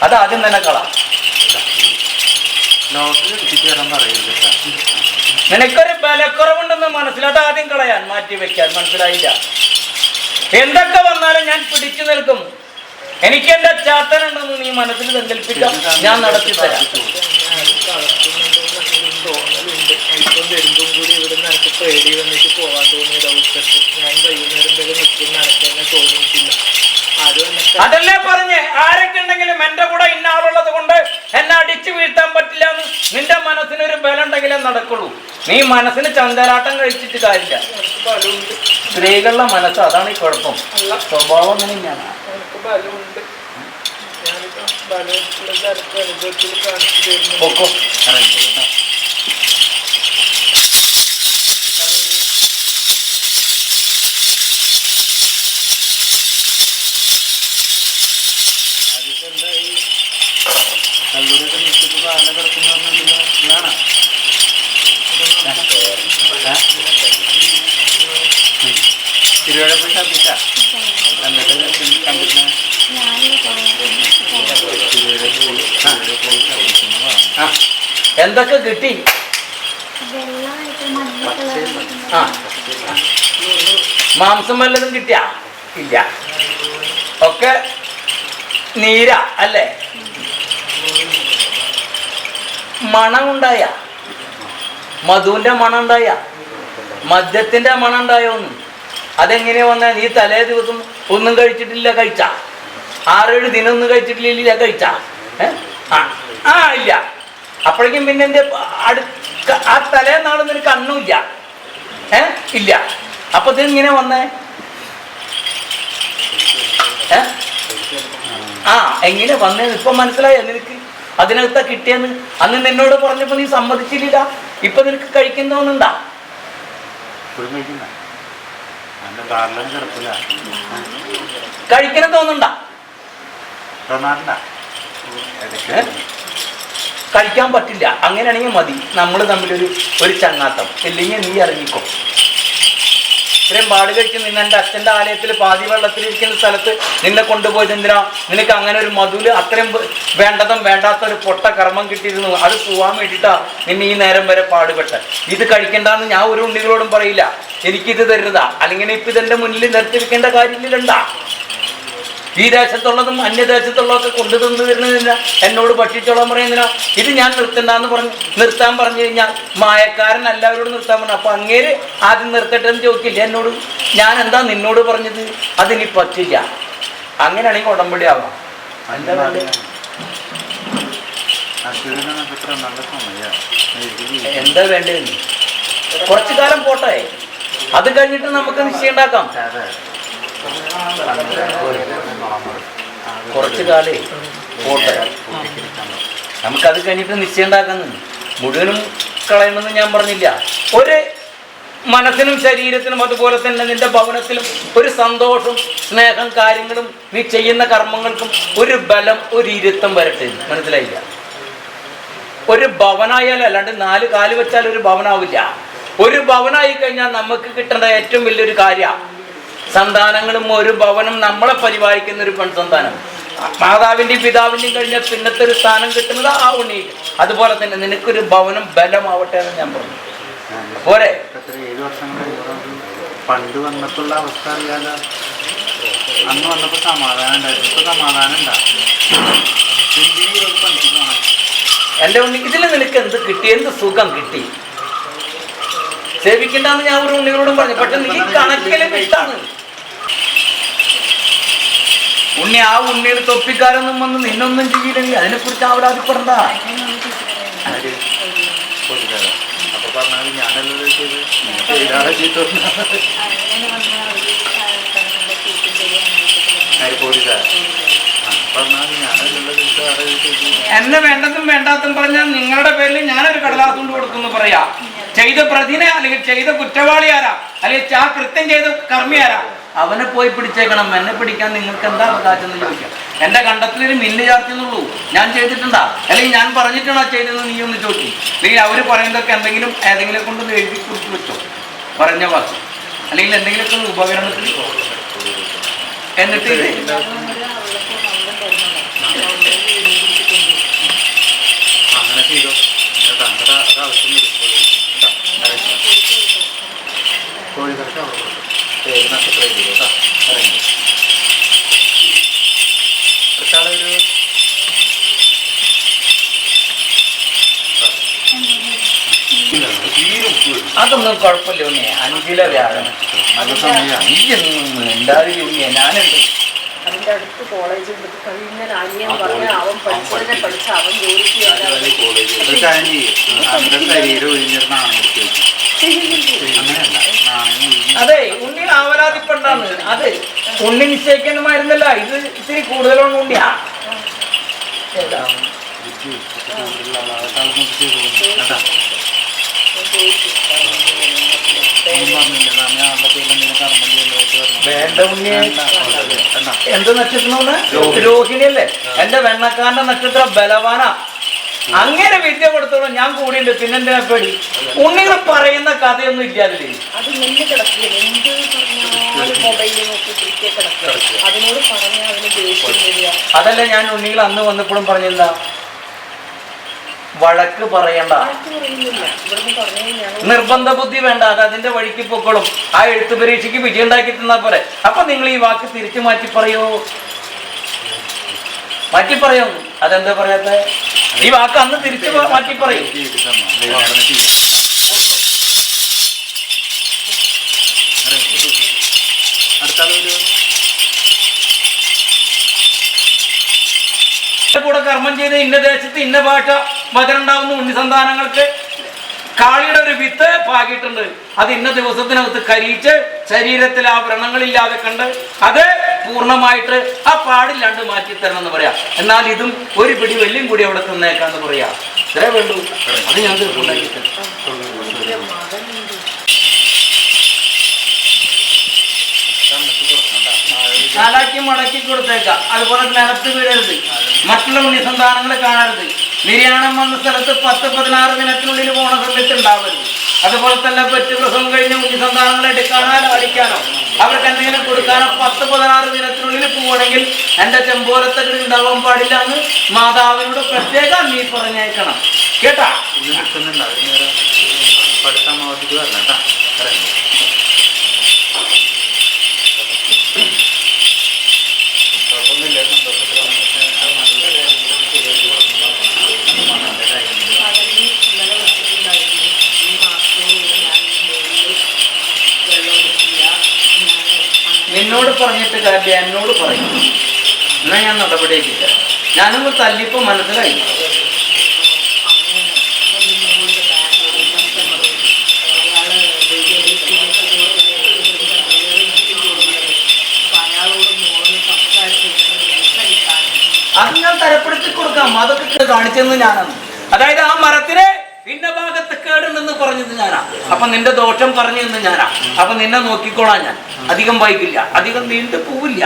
അത് ആദ്യം തന്നെ കളാം. നിനക്കൊരു ബലക്കുറവുണ്ടെന്ന് മനസ്സിലായിട്ട് ആദ്യം കളയാൻ, മാറ്റി വെക്കാൻ. മനസ്സിലായില്ല? എന്തൊക്കെ വന്നാലും ഞാൻ പിടിച്ചു നിൽക്കും. എനിക്ക് എന്റെ ചാത്തനുണ്ടെന്ന് നീ മനസ്സിൽ സങ്കല്പിക്കാം. ഞാൻ നടത്തിത്തരാം. വരുമ്പം കൂടി ഇവിടുന്ന് പറയും എന്റെ കൂടെ ഇന്ന ആളുള്ളത് കൊണ്ട് എന്നെ അടിച്ചു വീഴ്ത്താൻ പറ്റില്ല എന്ന്. നിന്റെ മനസ്സിനൊരു ബലം ഉണ്ടെങ്കിലേ നടക്കുള്ളൂ. നീ മനസ്സിന് ചന്തലാട്ടം കഴിച്ചിട്ട് കാര്യമില്ല. സ്ത്രീകളുടെ മനസ്സ് അതാണ് ഈ കുഴപ്പം. സ്വഭാവം അങ്ങനെയാണ്. കല്ലൂരൊക്കെ നിൽക്കിപ്പോൾ കാല കിടക്കുന്ന ഇതാണ് തിരുവഴപ്പോയി ഛർദിച്ച എന്നിട്ട് കണ്ടിരുന്ന എന്തൊക്കെ കിട്ടി? ആ മാംസം വല്ലതും കിട്ടിയ? ഇല്ല. ഒക്കെ നീര അല്ലേ? മണമുണ്ടായ? മധുവിന്റെ മണം ഉണ്ടായ? മദ്യത്തിന്റെ മണം ഉണ്ടായോന്ന്? അതെങ്ങനെയാ വന്ന? നീ തലേ ദിവസം ഒന്നും കഴിച്ചിട്ടില്ല, കഴിച്ച? 6-7 ദിനം ഒന്നും കഴിച്ചിട്ടില്ല, കഴിച്ച? ആ ഇല്ല. അപ്പോഴേക്കും പിന്നെ എന്റെ ആ തലേ നാള് നിനക്ക് അന്നുമില്ല. ഇല്ല. അപ്പൊ ഇത് ഇങ്ങനെ വന്നേ? ആ എങ്ങനെ വന്നേന്ന് ഇപ്പൊ മനസ്സിലായോ നിനക്ക്? അതിനകത്താ കിട്ടിയെന്ന്. അന്ന് നിന്നോട് പറഞ്ഞപ്പോ നീ സമ്മതിച്ചില്ല. ഇപ്പൊ നിനക്ക് കഴിക്കുന്നോന്നുണ്ടാ? കഴിക്കണം തോന്നുന്നുണ്ടാ? കഴിക്കാൻ പറ്റില്ല. അങ്ങനെയാണെങ്കിൽ മതി നമ്മൾ തമ്മിലൊരു ചങ്ങാത്തം. ഇല്ലെങ്കിൽ നീ ഇറങ്ങിക്കോ. ഇത്രയും പാട് കഴിച്ച് നിന്നെ എൻ്റെ അച്ഛൻ്റെ ആലയത്തിൽ പാതി വെള്ളത്തിലിരിക്കുന്ന സ്ഥലത്ത് നിന്നെ കൊണ്ടുപോയത് എന്തിനാ? നിനക്ക് അങ്ങനെ ഒരു മധുല് അത്രയും വേണ്ടതും വേണ്ടാത്ത ഒരു പൊട്ട കർമ്മം കിട്ടിയിരുന്നു. അത് പോവാൻ വേണ്ടിയിട്ടാ നിന്നെ ഈ നേരം വരെ പാടുപെട്ട. ഇത് കഴിക്കണ്ടെന്ന് ഞാൻ ഒരു ഉണ്ണികളോടും പറയില്ല. എനിക്കിത് തരുന്നതാ. അല്ലെങ്കിൽ ഇപ്പം ഇതെൻ്റെ മുന്നിൽ നിർത്തിയിരിക്കേണ്ട കാര്യമില്ലണ്ടാ. ഈ ദേശത്തുള്ളതും അന്യദേശത്തുള്ളതൊക്കെ കൊണ്ടു തന്നു തരുന്നതിനാ? എന്നോട് ഭക്ഷിച്ചോളാൻ പറയുന്നതിനാ? ഇത് ഞാൻ നിർത്തണ്ടെന്ന് നിർത്താൻ പറഞ്ഞു കഴിഞ്ഞാൽ മായക്കാരൻ എല്ലാവരോടും നിർത്താൻ പറഞ്ഞു. അപ്പൊ അങ്ങേര് ആദ്യം നിർത്തട്ടെ എന്ന് ചോദിക്കില്ല എന്നോട്? ഞാൻ എന്താ നിന്നോട് പറഞ്ഞത്? അതിനി പറ്റില്ല. അങ്ങനെയാണെങ്കിൽ ഉടമ്പടി ആവാം. എന്താ വേണ്ടത്? എന്താ വേണ്ടത്? കുറച്ചു കാലം പോട്ടെ, അത് കഴിഞ്ഞിട്ട് നമുക്ക് നിശ്ചയം ഉണ്ടാക്കാം. കുറച്ചു കാലേ പോട്ടെ, നമുക്കത് കഴിഞ്ഞിട്ട് നിശ്ചയം ഉണ്ടാക്കുന്നു. മുഴുവനും കളയണമെന്ന് ഞാൻ പറഞ്ഞില്ല. ഒരു മനസ്സിനും ശരീരത്തിനും അതുപോലെ തന്നെ നിന്റെ ഭവനത്തിലും ഒരു സന്തോഷവും സ്നേഹം കാര്യങ്ങളും നീ ചെയ്യുന്ന കർമ്മങ്ങൾക്കും ഒരു ബലം, ഒരു ഇരുത്തം വരട്ടെ. മനസ്സിലായില്ല? ഒരു ഭവനായാലും അല്ലാണ്ട് 4 കാല് വെച്ചാൽ ഒരു ഭവനാവില്ല. ഒരു ഭവനായി കഴിഞ്ഞാൽ നമുക്ക് കിട്ടേണ്ട ഏറ്റവും വലിയൊരു കാര്യമാണ് സന്താനങ്ങളും ഒരു ഭവനം നമ്മളെ പരിപാലിക്കുന്ന ഒരു പെൺസന്താനം. മാതാവിൻ്റെയും പിതാവിൻ്റെയും കഴിഞ്ഞാൽ പിന്നത്തെ ഒരു സ്ഥാനം കിട്ടുന്നത് ആ ഉണ്ണി. അതുപോലെ തന്നെ നിനക്കൊരു ഭവനം ബലമാവട്ടെ എന്ന് ഞാൻ പറഞ്ഞു. പോരെ? 7 വർഷം പണ്ട് വന്നപ്പോഴുള്ള അവസ്ഥ അറിയാലോ. അന്ന് വന്നപ്പോൾ സമാധാനം ഉണ്ടായിരുന്നു. ഇപ്പൊ സമാധാനം ഉണ്ടാകും. എൻ്റെ ഉണ്ണി, ഇതിൽ നിനക്ക് എന്ത് കിട്ടി? എന്ത് സുഖം കിട്ടി? സേവിക്കണ്ടെന്ന് ഞാൻ ഒരു ഉണ്ണികളോടും പറഞ്ഞു. പക്ഷെ നീ കണക്കിലും ഇഷ്ടാണ് ഉണ്ണി. ആ ഉണ്ണിയുടെ തൊപ്പിക്കാരൊന്നും വന്ന് നിന്നൊന്നും ചെയ്യില്ലെങ്കിൽ അതിനെക്കുറിച്ച് ആവലാതിപ്പെടണ്ട. അപ്പൊ പറഞ്ഞാൽ ഞാനല്ലോ എന്നെ വേണ്ടതും വേണ്ടാത്തും പറഞ്ഞാൽ നിങ്ങളുടെ പേരിൽ ഞാനൊരു കടലാസ് കൊണ്ട് കൊടുക്കുന്നു പറയാ. ചെയ്ത പ്രതിനെ അല്ലെങ്കിൽ ചെയ്ത കുറ്റവാളി ആരാ, അല്ലെങ്കിൽ ആ കൃത്യം ചെയ്ത കർമ്മി ആരാ, അവനെ പോയി പിടിച്ചേക്കണം. എന്നെ പിടിക്കാൻ നിങ്ങൾക്ക് എന്താ അവകാശം എന്ന് ചോദിക്കാം. എന്റെ കണ്ടത്തിലൊരു മില്ല് ചാർത്തുന്നുള്ളൂ. ഞാൻ ചെയ്തിട്ടുണ്ടാ? അല്ലെങ്കിൽ ഞാൻ പറഞ്ഞിട്ടാണോ ചെയ്തതെന്ന് നീ ഒന്ന് ചോദിച്ചു. അല്ലെങ്കിൽ അവർ പറയുന്നതൊക്കെ എന്തെങ്കിലും ഏതെങ്കിലും കൊണ്ട് എഴുതി കുറിച്ച് വെച്ചോ പറഞ്ഞ വാക്ക്, അല്ലെങ്കിൽ എന്തെങ്കിലുമൊക്കെ ഉപകരണത്തിൽ. എന്നിട്ട് അങ്ങനെ ചെയ്തോ. കോഴികൾക്ക് അതൊന്നും കുഴപ്പമില്ല ഉണ്ണിയെ. 5 കിലോ വ്യാഴം. നീയൊന്നും ഉണ്ടാവില്ല ഉണ്ണിയെ. ഞാനുണ്ട്. എൻ്റെ അടുത്ത് കോളേജ് ഉണ്ട്. ഇങ്ങനെ അനിയൻ പറഞ്ഞ അവൻ പഠിച്ചതിനെ പഠിച്ച അവൻ ജോലിക്ക് ഒരു കാര്യം ചെയ്യും, അവന്റെ ശരീരം ഒഴിഞ്ഞിരുന്ന ആണെടുത്ത് വെച്ചു. അങ്ങനെയല്ല, നാണയം അതെ ഉണ്ണി ആവലാതിപ്പെട്ടാണ്. അതെ ഉണ്ണി നിശ്ചയിക്കണമായിരുന്നല്ല, ഇത് ഇത്തിരി കൂടുതലാണ് ഉണ്ണിയാ. വേണ്ട ഉണ്ണിയെ എന്ത് നക്ഷത്രമാണ്? രോഹിണിയല്ലേ? എന്റെ വെണ്ണക്കാരന്റെ നക്ഷത്രം ബലവാനാ. അങ്ങനെ വിദ്യ കൊടുത്തോളൂ, ഞാൻ കൂടിയുണ്ട്. പിന്നെന്തിനാ പേടി? ഉണ്ണികൾ പറയുന്ന കഥയൊന്നും ഇല്ല അതില്. അത് നിന്ന് കിടക്കില്ല, എന്ത് പറഞ്ഞാലും മൊബൈലിൽ നോക്കി ക്രിക്കറ്റ് കിടക്കുക. അതിനോട് പറഞ്ഞാൽ അവന് ദേഷ്യം വരിക. അതല്ല ഞാൻ ഉണ്ണികൾ അന്ന് വന്നപ്പോഴും പറഞ്ഞില്ല, വഴക്ക് പറയണ്ട, നിർബന്ധ ബുദ്ധി വേണ്ട, അത് അതിന്റെ വഴിക്ക് പൊക്കോളും. ആ എഴുത്തു പരീക്ഷയ്ക്ക് വിജയം ഉണ്ടാക്കി തന്നാ പോലെ. അപ്പൊ നിങ്ങൾ ഈ വാക്ക് തിരിച്ചു മാറ്റി പറയോ? മാറ്റി പറയോ? അതെന്താ പറയാത്ത? ഈ വാക്ക് അന്ന് തിരിച്ചു മാറ്റി പറയൂ. കൂടെ കർമ്മം ചെയ്ത് ഇന്ന ദേശത്ത് ഇന്ന ഭാഷ വചനുണ്ടാവുന്ന ഉണ്ണിസന്താനങ്ങൾക്ക് കാളിയുടെ ഒരു വിത്ത് പാകിയിട്ടുണ്ട്. അത് ഇന്ന ദിവസത്തിനകത്ത് കരിയിച്ച് ശരീരത്തിൽ ആ വ്രണങ്ങളില്ലാതെ കണ്ട് അത് പൂർണ്ണമായിട്ട് ആ പാടില്ലാണ്ട് മാറ്റി തരണം എന്ന് പറയാം. എന്നാൽ ഇതും ഒരു പിടി വെല്ലും കൂടി അവിടെ തന്നേക്കാന്ന് പറയാ. ഇത്രേ വേണ്ടു. അത് ഞാൻ ഉണ്ടാക്കി തരാം. നാലാക്കി മടക്കി കൊടുത്തേക്കാം. അതുപോലെ നിലത്ത് വീഴരുത്, മറ്റുള്ള ഉണ്ണിസന്താനങ്ങളെ കാണരുത്. നിര്യാണം വന്ന സ്ഥലത്ത് 10-16 ദിനത്തിനുള്ളിൽ പോണ സമയത്ത് ഉണ്ടാവരുത്. അതുപോലെ തന്നെ പെറ്റ് പ്രസവം കഴിഞ്ഞ ഉണ്ണിസന്താനങ്ങളെ എടുക്കാനോ അടിക്കാനോ അവർക്ക് എന്തെങ്കിലും കൊടുക്കാനോ 10-16 ദിനത്തിനുള്ളിൽ പോവുകയാണെങ്കിൽ എൻ്റെ ചെമ്പോലത്തെ ഉണ്ടാവാൻ പാടില്ല എന്ന് മാതാവിനോട് പ്രത്യേകം നീ പറഞ്ഞേക്കണം. കേട്ടാ? എന്നോട് പറഞ്ഞിട്ട് കാര്യം എന്നോട് പറയും. എന്നാൽ ഞാൻ നടപടിയാക്കില്ല. ഞാനൊന്ന് തല്ലിപ്പോ മനസ്സിലായി. അത് ഞാൻ തരപ്പെടുത്തി കൊടുക്കാം. അതൊക്കെ കാണിച്ചെന്ന് ഞാനാണ്. അതായത് ആ മരത്തിന് ഇന്ന ഭാഗത്ത് കേടുണ്ടെന്ന് പറഞ്ഞത് ഞാനാ. അപ്പൊ നിന്റെ ദോഷം പറഞ്ഞു എന്ന് ഞാനാ. അപ്പൊ നിന്നെ നോക്കിക്കോളാം ഞാൻ. അധികം വായിക്കില്ല, അധികം നീണ്ടു പോവില്ല.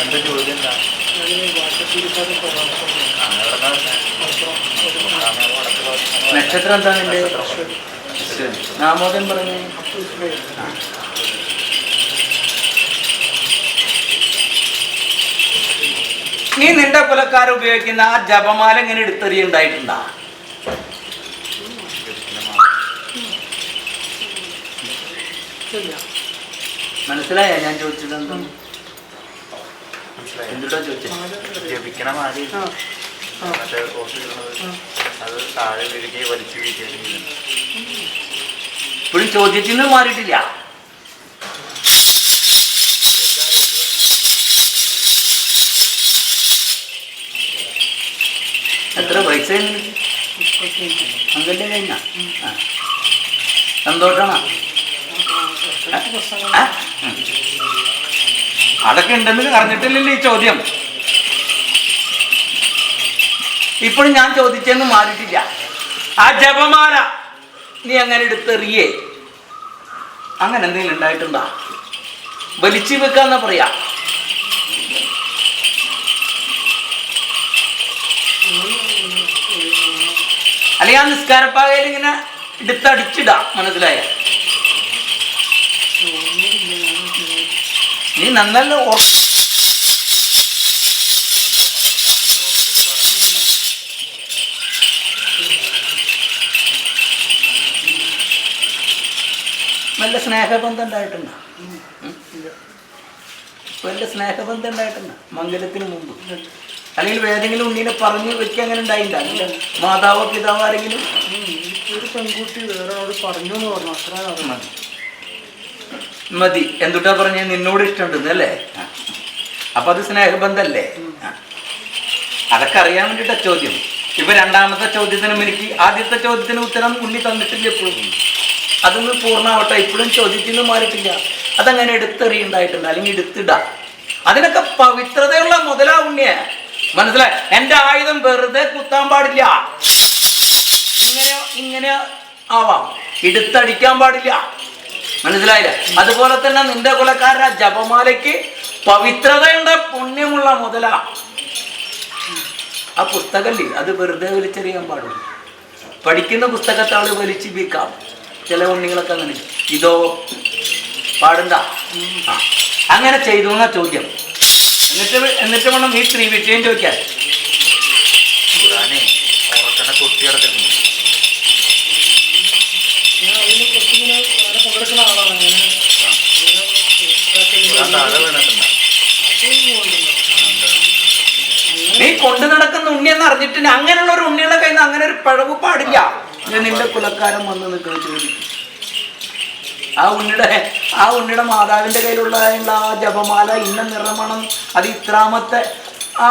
എന്റെ ജോലി എന്താ? നക്ഷത്രം എന്താ നിന്റെ? നാമോദയം പറഞ്ഞു. നീ നിന്റെ കുലക്കാർ ഉപയോഗിക്കുന്ന ആ ജപമാല ഇങ്ങനെ എടുത്തെറിയുണ്ടായിട്ടുണ്ടാ? മനസ്സിലായ ഞാൻ ചോദിച്ചത്? എന്താ എന്തുട്ടാ ചോദിച്ചത്? ജപിക്കണ മാതിരി മറ്റേ അത് താഴെ വീഴുകയും വലിച്ചു വീഴുകയും. ഇപ്പോഴും ചോദ്യത്തിൽ നിന്ന് മാറിയിട്ടില്ല. എത്ര പൈസ അങ്കല്ലേ കഴിഞ്ഞ? സന്തോഷമാണോ? അതൊക്കെ ഉണ്ടെന്ന് അറിഞ്ഞിട്ടില്ലല്ലോ ഈ ചോദ്യം. ഇപ്പോഴും ഞാൻ ചോദിച്ചെന്ന് മാറിയിട്ടില്ല. ആ ജപമാല നീ അങ്ങനെ എടുത്തെറിയേ അങ്ങനെ എന്തെങ്കിലും ഉണ്ടായിട്ടുണ്ടോ? വലിച്ചു വെക്കാന്നാ പറയാ. അല്ലെങ്കിൽ ആ നിസ്കാരപ്പാകയിൽ ഇങ്ങനെ എടുത്തടിച്ചിടാ. മനസ്സിലായ? നീ നന്നല്ല നല്ല സ്നേഹബന്ധം ഉണ്ടായിട്ടുണ്ടോ? വല്ല സ്നേഹബന്ധം ഉണ്ടായിട്ടുണ്ടോ മംഗലത്തിന് മുമ്പ്? അല്ലെങ്കിൽ ഏതെങ്കിലും ഉണ്ണീനെ പറഞ്ഞു വെക്കുക അങ്ങനെ ഉണ്ടായില്ല? മാതാവോ പിതാവോ ആരെങ്കിലും? ഒരു പെൺകുട്ടി വേറെ ആളോട് പറഞ്ഞു എന്ന് പറഞ്ഞു, അത്ര മതി മതി. എന്തുട്ടാ പറഞ്ഞ നിന്നോട് ഇഷ്ടമുണ്ടെന്ന് അല്ലേ? അപ്പൊ അത് സ്നേഹബന്ധല്ലേ? അതൊക്കെ അറിയാൻ വേണ്ടിയിട്ടാ ചോദ്യം. ഇപ്പൊ രണ്ടാമത്തെ ചോദ്യത്തിനും എനിക്ക് ആദ്യത്തെ ചോദ്യത്തിന് ഉത്തരം ഉണ്ണി തന്നിട്ടില്ല എപ്പോഴും. അതൊന്ന് പൂർണ്ണമാവട്ടെ. ഇപ്പോഴും ചോദ്യത്തിൽ മാറിയിട്ടില്ല. അതങ്ങനെ എടുത്തെറിയുണ്ടായിട്ടുണ്ട് അല്ലെങ്കിൽ എടുത്തിടാം. അതിനൊക്കെ പവിത്രതയുള്ള മുതലാ ഉണ്ണിയെ. മനസ്സിലായി? എന്റെ ആയുധം വെറുതെ കുത്താൻ പാടില്ല. ഇങ്ങനെ ആവാം, എടുത്തടിക്കാൻ പാടില്ല. മനസ്സിലായില്ല? അതുപോലെ തന്നെ നിന്റെ കുലക്കാരുടെ ജപമാലയ്ക്ക് പവിത്രതയുടെ പുണ്യമുള്ള മുതലാ. ആ പുസ്തകല്ലേ അത് വെറുതെ വലിച്ചെറിയാൻ പാടുള്ളൂ. പഠിക്കുന്ന പുസ്തകത്താള് വലിച്ചു വീക്കാം. ചില ഉണ്ണികളൊക്കെ അങ്ങനെ. ഇതോ പാടണ്ട. അങ്ങനെ ചെയ്തു എന്നാ ചോദ്യം. എന്നിട്ട് വേണം ഈ സ്ത്രീ വിഷയം ചോദിക്കാൻ. കുട്ടി കിടക്കുന്നു. പങ്കെടുക്കുന്ന ആളാണ്. നീ കൊണ്ടു നടക്കുന്ന ഉണ്ണിയെന്ന് അറിഞ്ഞിട്ട് അങ്ങനെയുള്ള ഒരു ഉണ്ണിയുടെ കയ്യിൽ നിന്ന് അങ്ങനെ ഒരു പിഴവ് പാടില്ല. ഞാൻ നിന്റെ കുലക്കാരൻ വന്ന് നിൽക്കുന്ന ചോദിക്കും. ആ ഉണ്ണിയുടെ മാതാവിന്റെ കയ്യിലുള്ള ആ ജപമാല ഇന്ന നിറമണം, അത് ഇത്രാമത്തെ ആ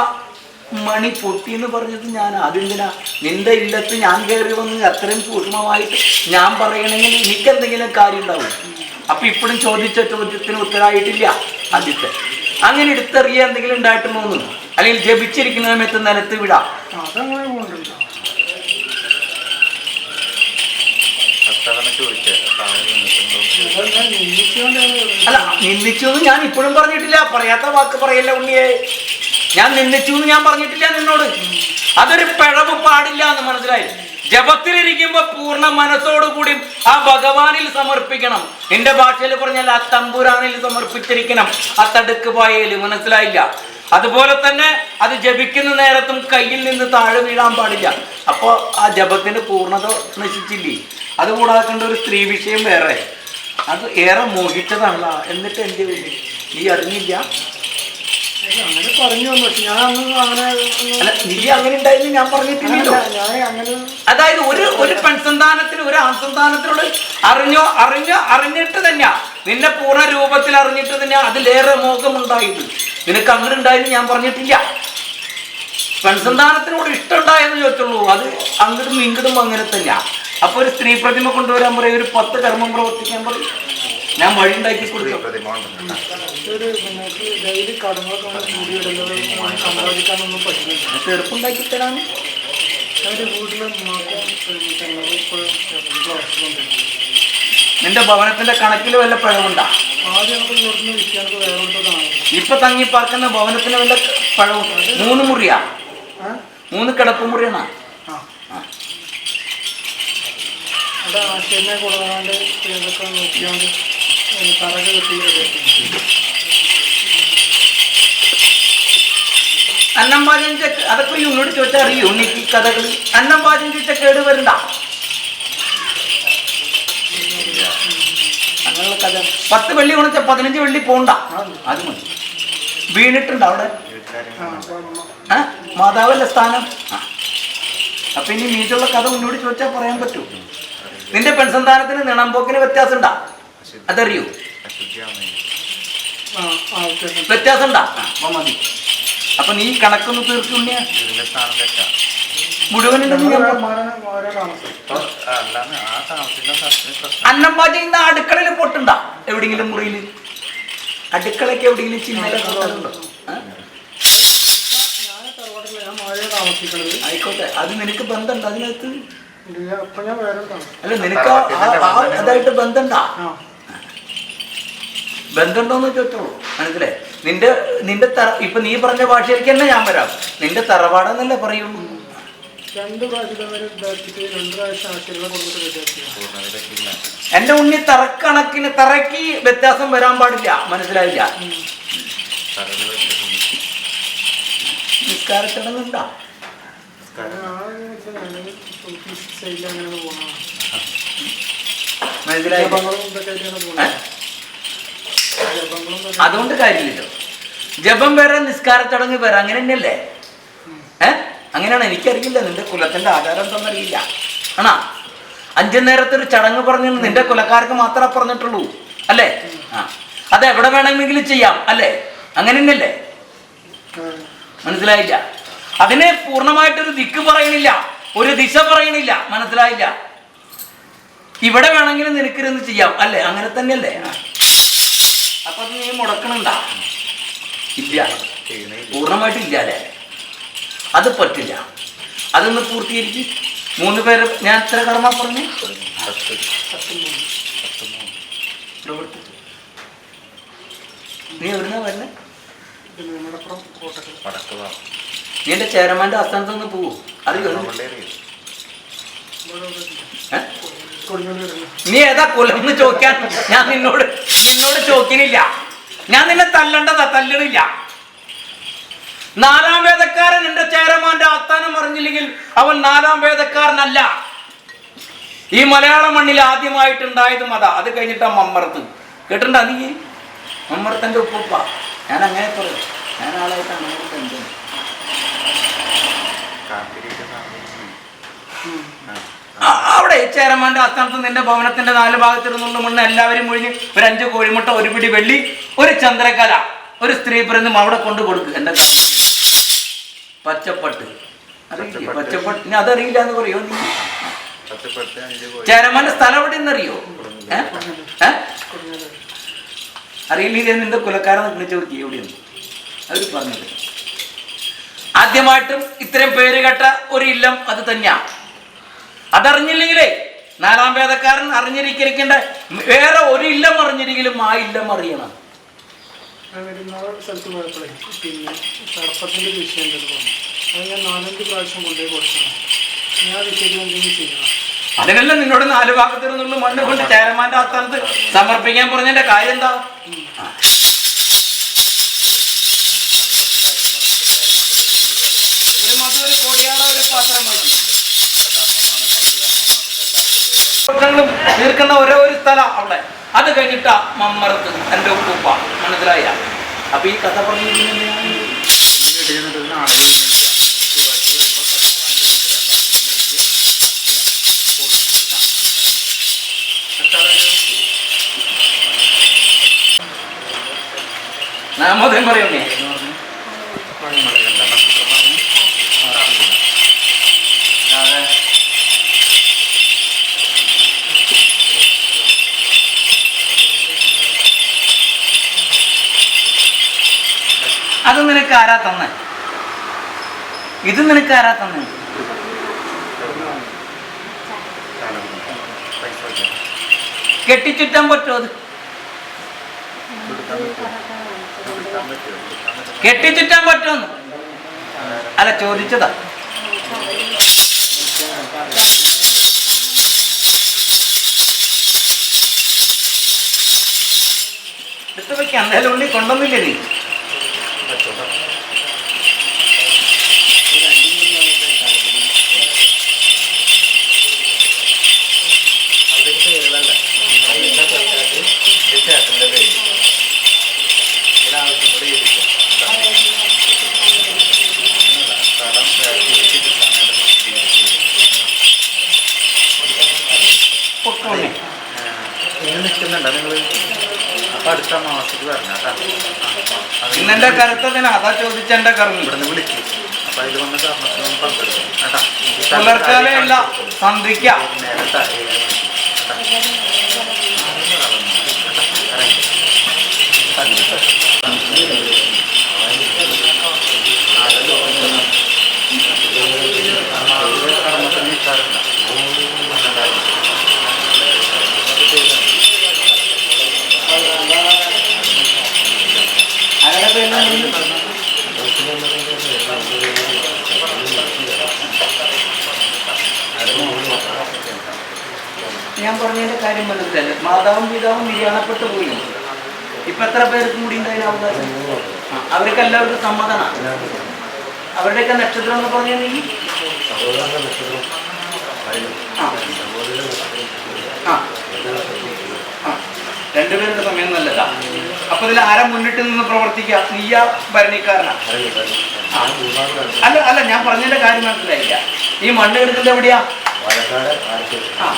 മണി പൊട്ടി എന്ന് പറഞ്ഞത് ഞാൻ അതെന്തിനാ? നിന്റെ ഇല്ലത്ത് ഞാൻ കയറി വന്ന് അത്രയും സൂക്ഷ്മമായിട്ട് ഞാൻ പറയണമെങ്കിൽ എനിക്കെന്തെങ്കിലും കാര്യം ഉണ്ടാവും. അപ്പൊ ഇപ്പോഴും ചോദിച്ച ചോദ്യത്തിന് ഉത്തരമായിട്ടില്ല ആദ്യത്തെ. അങ്ങനെ എടുത്തെറിയ എന്തെങ്കിലും ഉണ്ടായിട്ടുണ്ടോന്ന്, അല്ലെങ്കിൽ ജപിച്ചിരിക്കുന്ന സമയത്ത് നിലത്ത് വിടാം. അല്ല, നിന്ദിച്ചു എന്ന് ഞാൻ ഇപ്പോഴും പറഞ്ഞിട്ടില്ല. പറയാത്ത വാക്ക് പറയല്ല ഉണ്ണിയെ. ഞാൻ നിന്ദിച്ചു എന്ന് ഞാൻ പറഞ്ഞിട്ടില്ല നിന്നോട്. അതൊരു പിഴവ് പാടില്ല എന്ന് മനസ്സിലായി. ജപത്തിലിരിക്കുമ്പോ പൂർണ്ണ മനസ്സോടുകൂടി ആ ഭഗവാനിൽ സമർപ്പിക്കണം. എന്റെ ഭാഷയിൽ പറഞ്ഞാൽ ആ തമ്പുരാനിൽ സമർപ്പിച്ചിരിക്കണം. ആ തടുക്ക് പായയില്. മനസ്സിലായില്ല? അതുപോലെ തന്നെ അത് ജപിക്കുന്ന നേരത്തും കയ്യിൽ നിന്ന് താഴെ വീഴാൻ പാടില്ല. അപ്പൊ ആ ജപത്തിന്റെ പൂർണ്ണത നശിച്ചില്ലേ? അതുകൂടാതെ കണ്ട ഒരു സ്ത്രീ വിഷയം വേറെ. അത് ഏറെ മോഹിച്ചതാണല്ലോ. എന്നിട്ട് എന്ത് നീ അറിഞ്ഞില്ല? അങ്ങനെ പറഞ്ഞു. അല്ല, നീ അങ്ങനെ ഉണ്ടായിരുന്നു ഞാൻ പറഞ്ഞിട്ടില്ലല്ലോ. അതായത് ഒരു പെൺസന്താനത്തിന് ഒരു ആൺസന്താനത്തിനോട് അറിഞ്ഞിട്ട് തന്നെയാ, നിന്നെ പൂർണ്ണ രൂപത്തിൽ അറിഞ്ഞിട്ട് തന്നെയാ അതിലേറെ മോഹമുണ്ടായത്. നിനക്ക് അങ്ങനെ ഉണ്ടായെന്ന് ഞാൻ പറഞ്ഞിട്ടില്ല. പെൺസന്താനത്തിനോട് ഇഷ്ടമുണ്ടായെന്ന് ചോദിച്ചുള്ളൂ. അത് അങ്ങോട്ടും ഇങ്ങോട്ടും അങ്ങനെ തന്നെയാ. അപ്പൊ ഒരു സ്ത്രീ പ്രതിമ കൊണ്ടുവരാൻ പറയും, ഒരു 10 കർമ്മം പ്രവർത്തിക്കാൻ പറയും. ഞാൻ വഴി ഉണ്ടാക്കി കൊടുക്കും. ഡെയിലി കടങ്ങളൊക്കെ സമ്പാദിക്കാനൊന്നും പറ്റില്ല. ചെറുപ്പുണ്ടാക്കി തരാണ്. വീട്ടിലെ നിന്റെ ഭവനത്തിന്റെ കണക്കിൽ വല്ല പിഴവുണ്ടാ? ആദ്യം വിൽക്കാനൊക്കെ വേറെ ഇപ്പൊ തങ്ങി പാർക്കുന്ന ഭവനത്തിന് വല്ല പഴവുണ്ടോ? 3 മുറിയാ? 3 കിടപ്പ് മുറിയാണോ? അവിടെ ആശയനെ കൊടുക്കാണ്ട് ഇതൊക്കെ നോക്കിയാണ്ട് തറക കെട്ടി. അന്നം പാചകം ചെക്ക് അതൊക്കെ ഉന്നോട് ചോദിച്ചാൽ അറിയോ ഉണ്ണിക്ക് കഥകൾ? അന്നം പാചകം ചോദിച്ച കേട് വരണ്ട. അങ്ങനെയുള്ള കഥ 10 വെള്ളി ഉണച്ച 15 വെള്ളി പോണ്ട. അത് മതി. വീണിട്ടുണ്ട് അവിടെ. മാതാവല്ലേ സ്ഥാനം. അപ്പൊ ഇനി മീറ്റുള്ള കഥ ഉന്നോട് ചോദിച്ചാൽ പറയാൻ പറ്റൂ. നിന്റെ പെൺസന്താനത്തിന് നിണമ്പോക്കിന് വ്യത്യാസം ഉണ്ടാ? അതറിയൂ? വ്യത്യാസം ഉണ്ടാ? അപ്പൊ മതി. അപ്പൊ നീ കണക്കൊന്ന് തീർക്കുന്ന മുഴുവൻ അന്നം പാചകം അടുക്കളയിൽ പൊട്ടുണ്ടാ? എവിടെയെങ്കിലും മുറിയിൽ അടുക്കളയ്ക്ക് എവിടെയെങ്കിലും ചിന്നല പൊട്ടുണ്ടോ? ആയിക്കോട്ടെ, അത് നിനക്ക് ബന്ധമുണ്ടോ അതിനകത്ത്? അല്ല, നിനക്ക് അതായിട്ട് ബന്ധമുണ്ടാ? ബന്ധമുണ്ടോന്ന് ചോദിച്ചോളൂ. മനസ്സിലായി? നിന്റെ ഇപ്പൊ നീ പറഞ്ഞ ഭാഷയിലേക്ക് തന്നെ ഞാൻ വരാം. നിന്റെ തറവാടെന്നല്ലേ പറയുള്ളൂ. 2 പ്രാവശ്യം എന്റെ ഉണ്ണി തറക്കണക്കിന് തറയ്ക്ക് വ്യത്യാസം വരാൻ പാടില്ല. മനസ്സിലായില്ല? നിസ്കാര ചടങ്ങുണ്ടാ? മനസ്സിലായി? അതുകൊണ്ട് കാര്യമില്ലല്ലോ. ജപം വേറെ, നിസ്കാര ചടങ്ങ് വേറെ, അങ്ങനെ തന്നെയല്ലേ? അങ്ങനെയാണ്. എനിക്കറിയില്ല നിന്റെ കുലത്തിന്റെ ആധാരം എന്താണെന്നറിയില്ല. ആണോ? 5 നേരത്തെ ഒരു ചടങ്ങ് പറഞ്ഞു നിന്റെ കുലക്കാർക്ക് മാത്രമേ പറഞ്ഞിട്ടുള്ളൂ അല്ലേ? അത് എവിടെ വേണമെങ്കിലും ചെയ്യാം അല്ലേ? അങ്ങനെ തന്നെയല്ലേ? മനസ്സിലായില്ല? അതിന് പൂർണ്ണമായിട്ടൊരു ദിക്ക് പറയണില്ല, ഒരു ദിശ പറയണില്ല. മനസ്സിലായില്ല? ഇവിടെ വേണമെങ്കിലും നിനക്കിരുന്ന് ചെയ്യാം അല്ലേ? അങ്ങനെ തന്നെയല്ലേ? അപ്പൊ അത് നീ മുടക്കണുണ്ടാ? ഇല്ല, പൂർണ്ണമായിട്ടില്ല അല്ലേ? അത് പറ്റില്ല. അതൊന്ന് പൂർത്തീകരിക്കും. 3 പേര്. ഞാൻ എത്ര കർമ്മ പറഞ്ഞു? നീ എവിടുന്നാ വരണേ? നീ എന്റെ ചേരമാന്റെ ആസ്ഥാനത്ത് നിന്ന് പോവൂ. അറിയോ? നീ ഏതാ കൊല്ലം എന്ന് ചോദിക്കാൻ ഞാൻ നിന്നോട് ചോദിക്കണില്ല. ഞാൻ നിന്നെ തല്ലണില്ല. 4-ാം വേദക്കാരൻ എന്റെ ചേരമാന്റെ ആസ്ഥാനം അറിഞ്ഞില്ലെങ്കിൽ അവൻ 4-ാം വേദക്കാരനല്ല. ഈ മലയാള മണ്ണിൽ ആദ്യമായിട്ടുണ്ടായതും അതാ. അത് കഴിഞ്ഞിട്ടാ മമ്മറത്ത്. കേട്ടിട്ടുണ്ടാ നീ? മമ്മറത്തന്റെ ഉപ്പുപ്പ. ഞാൻ അങ്ങനെ പറയും. ഞാൻ ആളായിട്ട് അങ്ങനെ എന്ത് അവിടെ ചേരമാന്റെ ആസ്ഥാനത്ത് നിന്റെ ഭവനത്തിന്റെ 4 ഭാഗത്തിരുന്നുള്ള മണ്ണ് എല്ലാവരും ഒഴിഞ്ഞ് ഒരു 5 കോഴിമുട്ട, 1 പിടി വെള്ളി, ഒരു ചന്ദ്രകല, ഒരു സ്ത്രീ പ്രതിമ അവിടെ കൊണ്ട് കൊടുക്കുക. എന്റെ പച്ചപ്പട്ട് അറിയില്ല. പച്ചപ്പട്ട് ഇനി അതറിയില്ല എന്ന് പറയോ നീ? ചേരമാന്റെ സ്ഥലം എവിടെ നിന്നറിയോ? അറിയില്ല. നിന്റെ കുലക്കാരൻ വിളിച്ചവർക്ക് എവിടെയാണ് അവർ പറഞ്ഞത്? ആദ്യമായിട്ടും ഇത്രയും പേര് കേട്ട ഒരു ഇല്ലം അത് തന്നെയാ. അതറിഞ്ഞില്ലെങ്കിലേ 4-ാം വേദക്കാരൻ അറിഞ്ഞിരിക്കേണ്ട വേറെ ഒരു ഇല്ലം അറിഞ്ഞിരിക്കലും ആ ഇല്ലം അറിയണം. സ്ഥലത്ത് പോയപ്പോഴേ പിന്നെ സർപ്പത്തിൻ്റെ വിഷയം പറഞ്ഞു. അത് ഞാൻ 4-5 പ്രാവശ്യം കൊണ്ടുപോയി കൊടുക്കണം. ഞാൻ വിഷയം എന്തെങ്കിലും ചെയ്യണം. അതിനല്ല നിന്നോട് 4 ഭാഗത്തിരുന്നുള്ള മണ്ണ് കൊണ്ട് ചേരമാന്റെ ആസ്ഥാനത്ത് സമർപ്പിക്കാൻ പറഞ്ഞതിന്റെ കാര്യം എന്താ? തീർക്കുന്ന ഓരോ ഒരു സ്ഥലം അവിടെ. അത് കഴിഞ്ഞിട്ടാ മമ്മറത്ത് എന്റെ ഉപ്പുപ്പ. മനസ്സിലായ? അപ്പൊ ഈ കഥ പറഞ്ഞു നാമോദയം പറയുന്നേ. അത് നിനക്ക് ആരാ തന്നെ? ഇത് നിനക്ക് ആരാ തന്നെ? കെട്ടിച്ചുറ്റാൻ പറ്റുമോ? അത് കെട്ടിച്ചുറ്റാൻ പറ്റുമെന്ന് അല്ല ചോദിച്ചതാ. എടുത്ത് വയ്ക്കാം. എന്തായാലും ഉള്ളി കൊണ്ടൊന്നില്ലേ നീ? നിൽക്കുന്നുണ്ടോ നിങ്ങള്? അപ്പൊ അടുത്ത മാസത്തിൽ വരണം. ഇന്നെന്റെ കരുത്തതിന് അതാ ചോദിച്ച എന്റെ കറങ്ങി ഇവിടുന്ന് വിളിക്കും. അപ്പൊ അതിൽ വന്ന കർമ്മത്തിനൊന്നും പങ്കെടുക്കും കേട്ടാ. പുലർക്കാലയല്ല, സന്ധിക്കാം. നേരത്തെ കർമ്മത്തിന് നിൽക്കാറുണ്ട്. ഞാൻ പറഞ്ഞതിന്റെ കാര്യം മനസ്സിലല്ലേ? മാതാവും പിതാവും നിര്യാണപ്പെട്ടു പോയി. ഇപ്പൊ എത്ര പേർക്ക് കൂടി ഉണ്ടായിരുന്നു അവകാശം? അവർക്ക് എല്ലാവർക്കും സമ്മതമാണ്. അവരുടെയൊക്കെ നക്ഷത്രം എന്ന് പറഞ്ഞാൽ നീ ആ രണ്ടുപേരുടെ സമയം നല്ലതാ. അപ്പൊ ഇതിൽ ആരാ മുന്നിട്ട് നിന്ന് പ്രവർത്തിക്കുക? നീയാ ഭരണിക്കാരനാ? അല്ല അല്ല, ഞാൻ പറഞ്ഞതിന്റെ കാര്യം മനസ്സിലായില്ല. ഈ മണ്ണ് കിടക്കുന്നത് എവിടെയാ? ആ,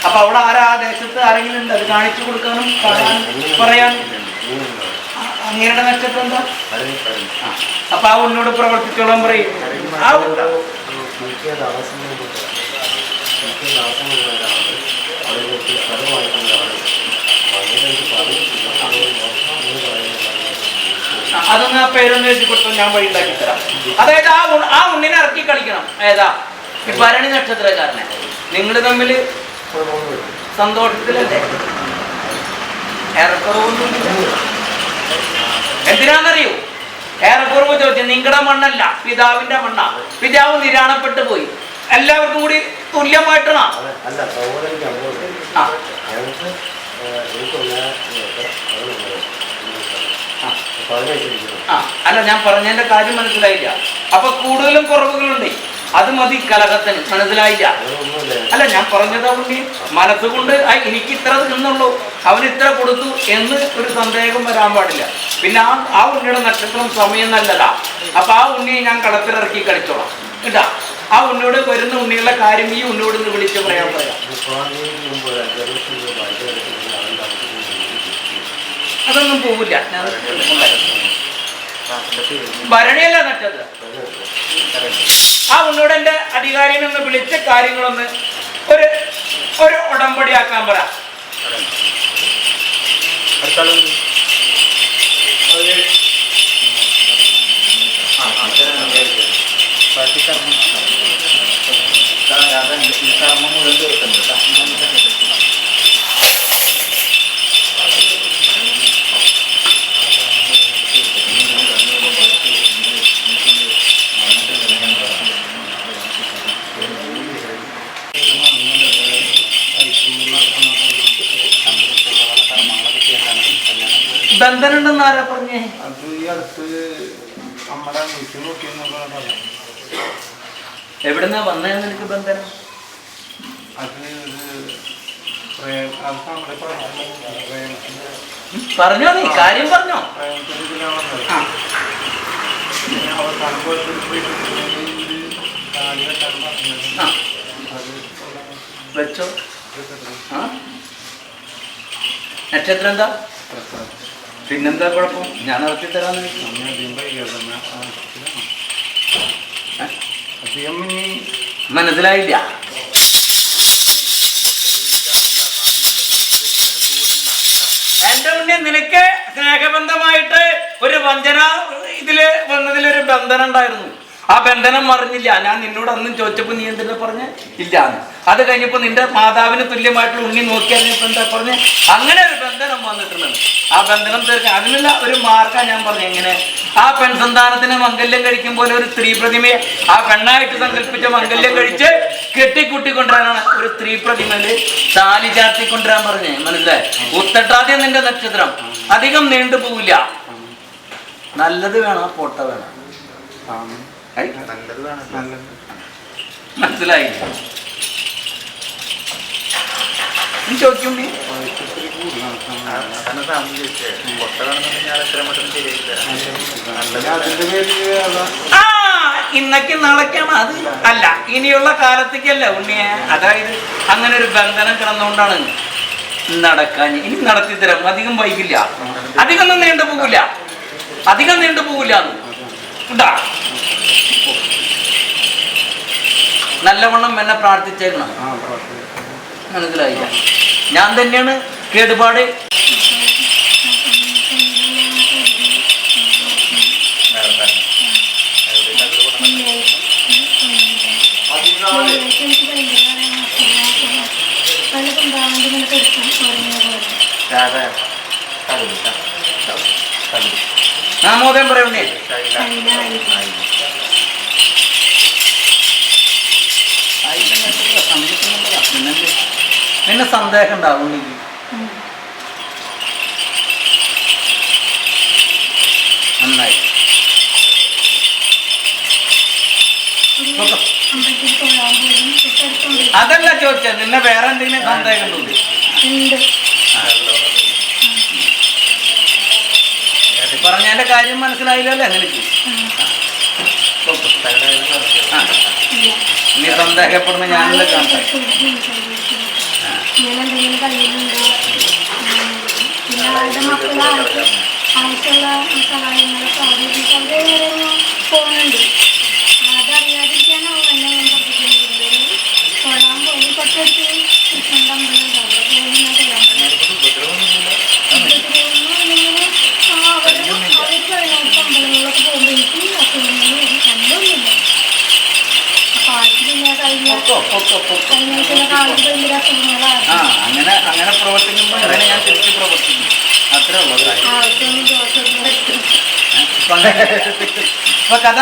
അപ്പൊ അവിടെ ആരാ? ആ ദേശത്ത് ആരെങ്കിലും ഉണ്ട് അത് കാണിച്ചു കൊടുക്കാനും കാണാനും പറയാനും? അങ്ങയുടെ നക്ഷത്രം എന്താ? അപ്പൊ ആ ഉന്നോട് പ്രവർത്തിച്ചോളാൻ പറയും. ആ അതൊന്ന് ആ പേരൊന്ന് എഴുതി കൊടുത്തു, ഞാൻ വഴി ഉണ്ടാക്കി തരാം. അതായത് ആ ഉണ്ണിനെ ഇറക്കി കളിക്കണം. ഏതാ? ഈ ഭരണി നക്ഷത്രക്കാരനെ. നിങ്ങൾ തമ്മിൽ സന്തോഷത്തിലല്ലേ? ഏറെക്കുറവൊന്നുമില്ല. എന്തിനാണെന്നറിയോ? ഏറെക്കുറവ് ചോദിച്ചു. നിങ്ങളുടെ മണ്ണല്ല, പിതാവിന്റെ മണ്ണാ. പിതാവ് നിരാണപ്പെട്ടു പോയി. എല്ലാവർക്കും കൂടി തുല്യമായിട്ടാണ്. അല്ല, ഞാൻ പറഞ്ഞതിന്റെ കാര്യം മനസ്സിലായില്ല. അപ്പൊ കൂടുതലും കുറവുകളുണ്ട്. അത് മതി കലഹത്തിന്. മനസ്സിലായില്ല? അല്ല, ഞാൻ പറഞ്ഞതാ ഉണ്ണി. മനസ്സുകൊണ്ട് എനിക്ക് ഇത്ര തിന്നുള്ളൂ, അവന് ഇത്ര കൊടുത്തു എന്ന് ഒരു സന്ദേഹം വരാൻ പാടില്ല. പിന്നെ ആ ഉണ്ണിയുടെ നക്ഷത്രം സമയം നല്ലതാ. അപ്പൊ ആ ഉണ്ണിയെ ഞാൻ കളത്തിലിറക്കി കളിച്ചോളാം കേട്ടാ. ആ ഉണ്ണിയോട് വരുന്ന ഉണ്ണികളുടെ കാര്യം ഈ ഉണ്ണിയോട് ഒന്ന് വിളിച്ച് പറയാൻ. അതൊന്നും പോവില്ല. ഭരണിയല്ല നക്ഷത്രം. ആ ഉണ്ണോട് എന്റെ അധികാരിനൊന്ന് വിളിച്ച കാര്യങ്ങളൊന്ന് ഒരു ഉടമ്പടിയാക്കാൻ പറ. ബന്ധനുണ്ടെന്ന് ആരാ പറഞ്ഞേ? അത് ഈ അടുത്ത് നമ്മുടെ വീട്ടിൽ നോക്കിയെന്നുള്ള. എവിടുന്നാ വന്നേ നിനക്ക് ബന്ധനം? അത് പറഞ്ഞോ, നീ കാര്യം പറഞ്ഞോ. അവസാനം വെച്ചോ. നക്ഷത്രം എന്താ? പിന്നെന്താ കുഴപ്പം? ഞാൻ നടത്തി തരാന്ന്. മനസ്സിലായില്ല. എന്റെ മുന്നേ നിനക്ക് സ്നേഹബന്ധമായിട്ട് ഒരു വഞ്ചന ഇതില് വന്നതിലൊരു ബന്ധനം ഉണ്ടായിരുന്നു. ആ ബന്ധനം മറിഞ്ഞില്ല. ഞാൻ നിന്നോട് അന്നും ചോദിച്ചപ്പോ നീ എന്തിനാ പറഞ്ഞ ഇല്ലാന്ന്. അത് കഴിഞ്ഞപ്പോ നിന്റെ മാതാവിന് തുല്യമായിട്ടുള്ള ഉണ്ണി നോക്കിയാൽ നീ ഇപ്പൊ എന്താ പറഞ്ഞ? അങ്ങനെ ഒരു ബന്ധനം വന്നിട്ടുണ്ട്. ആ ബന്ധനം തീർക്കാൻ അതിനുള്ള ഒരു മാർഗം ഞാൻ പറഞ്ഞു. എങ്ങനെ? ആ പെൺസന്താനത്തിന് മംഗല്യം കഴിക്കുമ്പോൾ ഒരു സ്ത്രീ പ്രതിമയെ ആ പെണ്ണായിട്ട് സങ്കല്പിച്ച മംഗല്യം കഴിച്ച് കെട്ടിക്കൂട്ടിക്കൊണ്ടുവരാനാണ് ഒരു സ്ത്രീ പ്രതിമയില് താലി ചാർത്തിക്കൊണ്ടുവരാൻ പറഞ്ഞേ. മനസ്സിലായി? ഉത്തട്ടാദ്യം നിന്റെ നക്ഷത്രം അധികം നീണ്ടുപോവില്ല. നല്ലത് വേണം, പൊട്ട വേണം. മനസ്സിലായി? ചോദിക്കും. ഇന്നൊക്കെ നാളേക്കാണ് അത്. അല്ല, ഇനിയുള്ള കാലത്തേക്കല്ല ഉണ്ണിയെ. അതായത് അങ്ങനെ ഒരു ബന്ധനം കിടന്നുകൊണ്ടാണ് നടക്കാൻ. ഇനി നടത്തിത്തരാം. അധികം വൈകില്ല. അധികം ഒന്നും നീണ്ടുപോകില്ല. അധികം നീണ്ടുപോകില്ല. ഉണ്ടാ നല്ലവണ്ണം എന്നെ പ്രാർത്ഥിച്ചേക്കണം. മനസ്സിലായില്ല? ഞാൻ തന്നെയാണ് കേടുപാട്. നാമോദയം പറയണ്ടേ? പിന്നെ സന്ദേഹം ഉണ്ടാവും. നന്നായി. അതല്ല ചോദിച്ചത്. നിന്നെ വേറെ എന്തെങ്കിലും സന്ദേഹം ഉണ്ടോ? പറഞ്ഞതിന്റെ കാര്യം മനസ്സിലായില്ലല്ലോ എങ്ങനെ നീ സന്ദേഹപ്പെടുന്ന ഞാനല്ലേ കാണട്ടെ. എന്തെങ്കിലും കഴിയുന്നുണ്ടോ, പിന്നെ അവരുടെ മക്കളായിട്ട് ആയിട്ടുള്ള സഹായങ്ങളൊക്കെ അവരെ പോകുന്നുണ്ട്. അതറിയാതിരിക്കാനാവും എന്നെ ഞാൻ പഠിക്കുന്നത്. തൊഴാൻ പോയി തൊട്ടടുത്ത് കൃഷ്ണൻ്റെ അമ്പലമുണ്ട്, അവിടെ പോകുന്ന തൊഴാൻ അവർ കഴിഞ്ഞ അമ്പലങ്ങളിലൊക്കെ പോകുമ്പോൾ എനിക്ക് അസുഖങ്ങൾ കണ്ടൊന്നുമില്ല. അപ്പൊ ആർക്കില്ല കഴിഞ്ഞ കാലത്ത് ഭയങ്കര അസുഖങ്ങളാണ്. അങ്ങനെ പ്രവർത്തിക്കുമ്പോ അങ്ങനെ ഞാൻ തിരിച്ച് പ്രവർത്തിക്കും. അത്രേ ഉള്ളൂ. ആർക്കൊന്നും ദോഷമൊന്നും പറ്റും. ഇപ്പൊ കഥ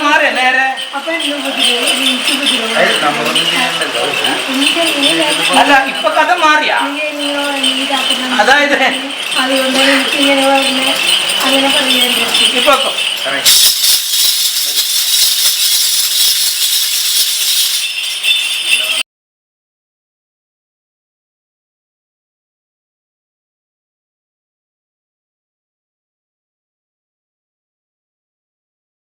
മാറിയ നേരെ. അപ്പൊ എന്നെ ബുദ്ധിമുട്ട് എനിക്ക് ബുദ്ധിമുട്ട് അല്ല ഇപ്പൊ കഥ മാറിയ അതായത് അതുകൊണ്ട് എനിക്ക് ഇങ്ങനെ പറഞ്ഞ് അങ്ങനെ പറയുന്നത് ഇപ്പൊ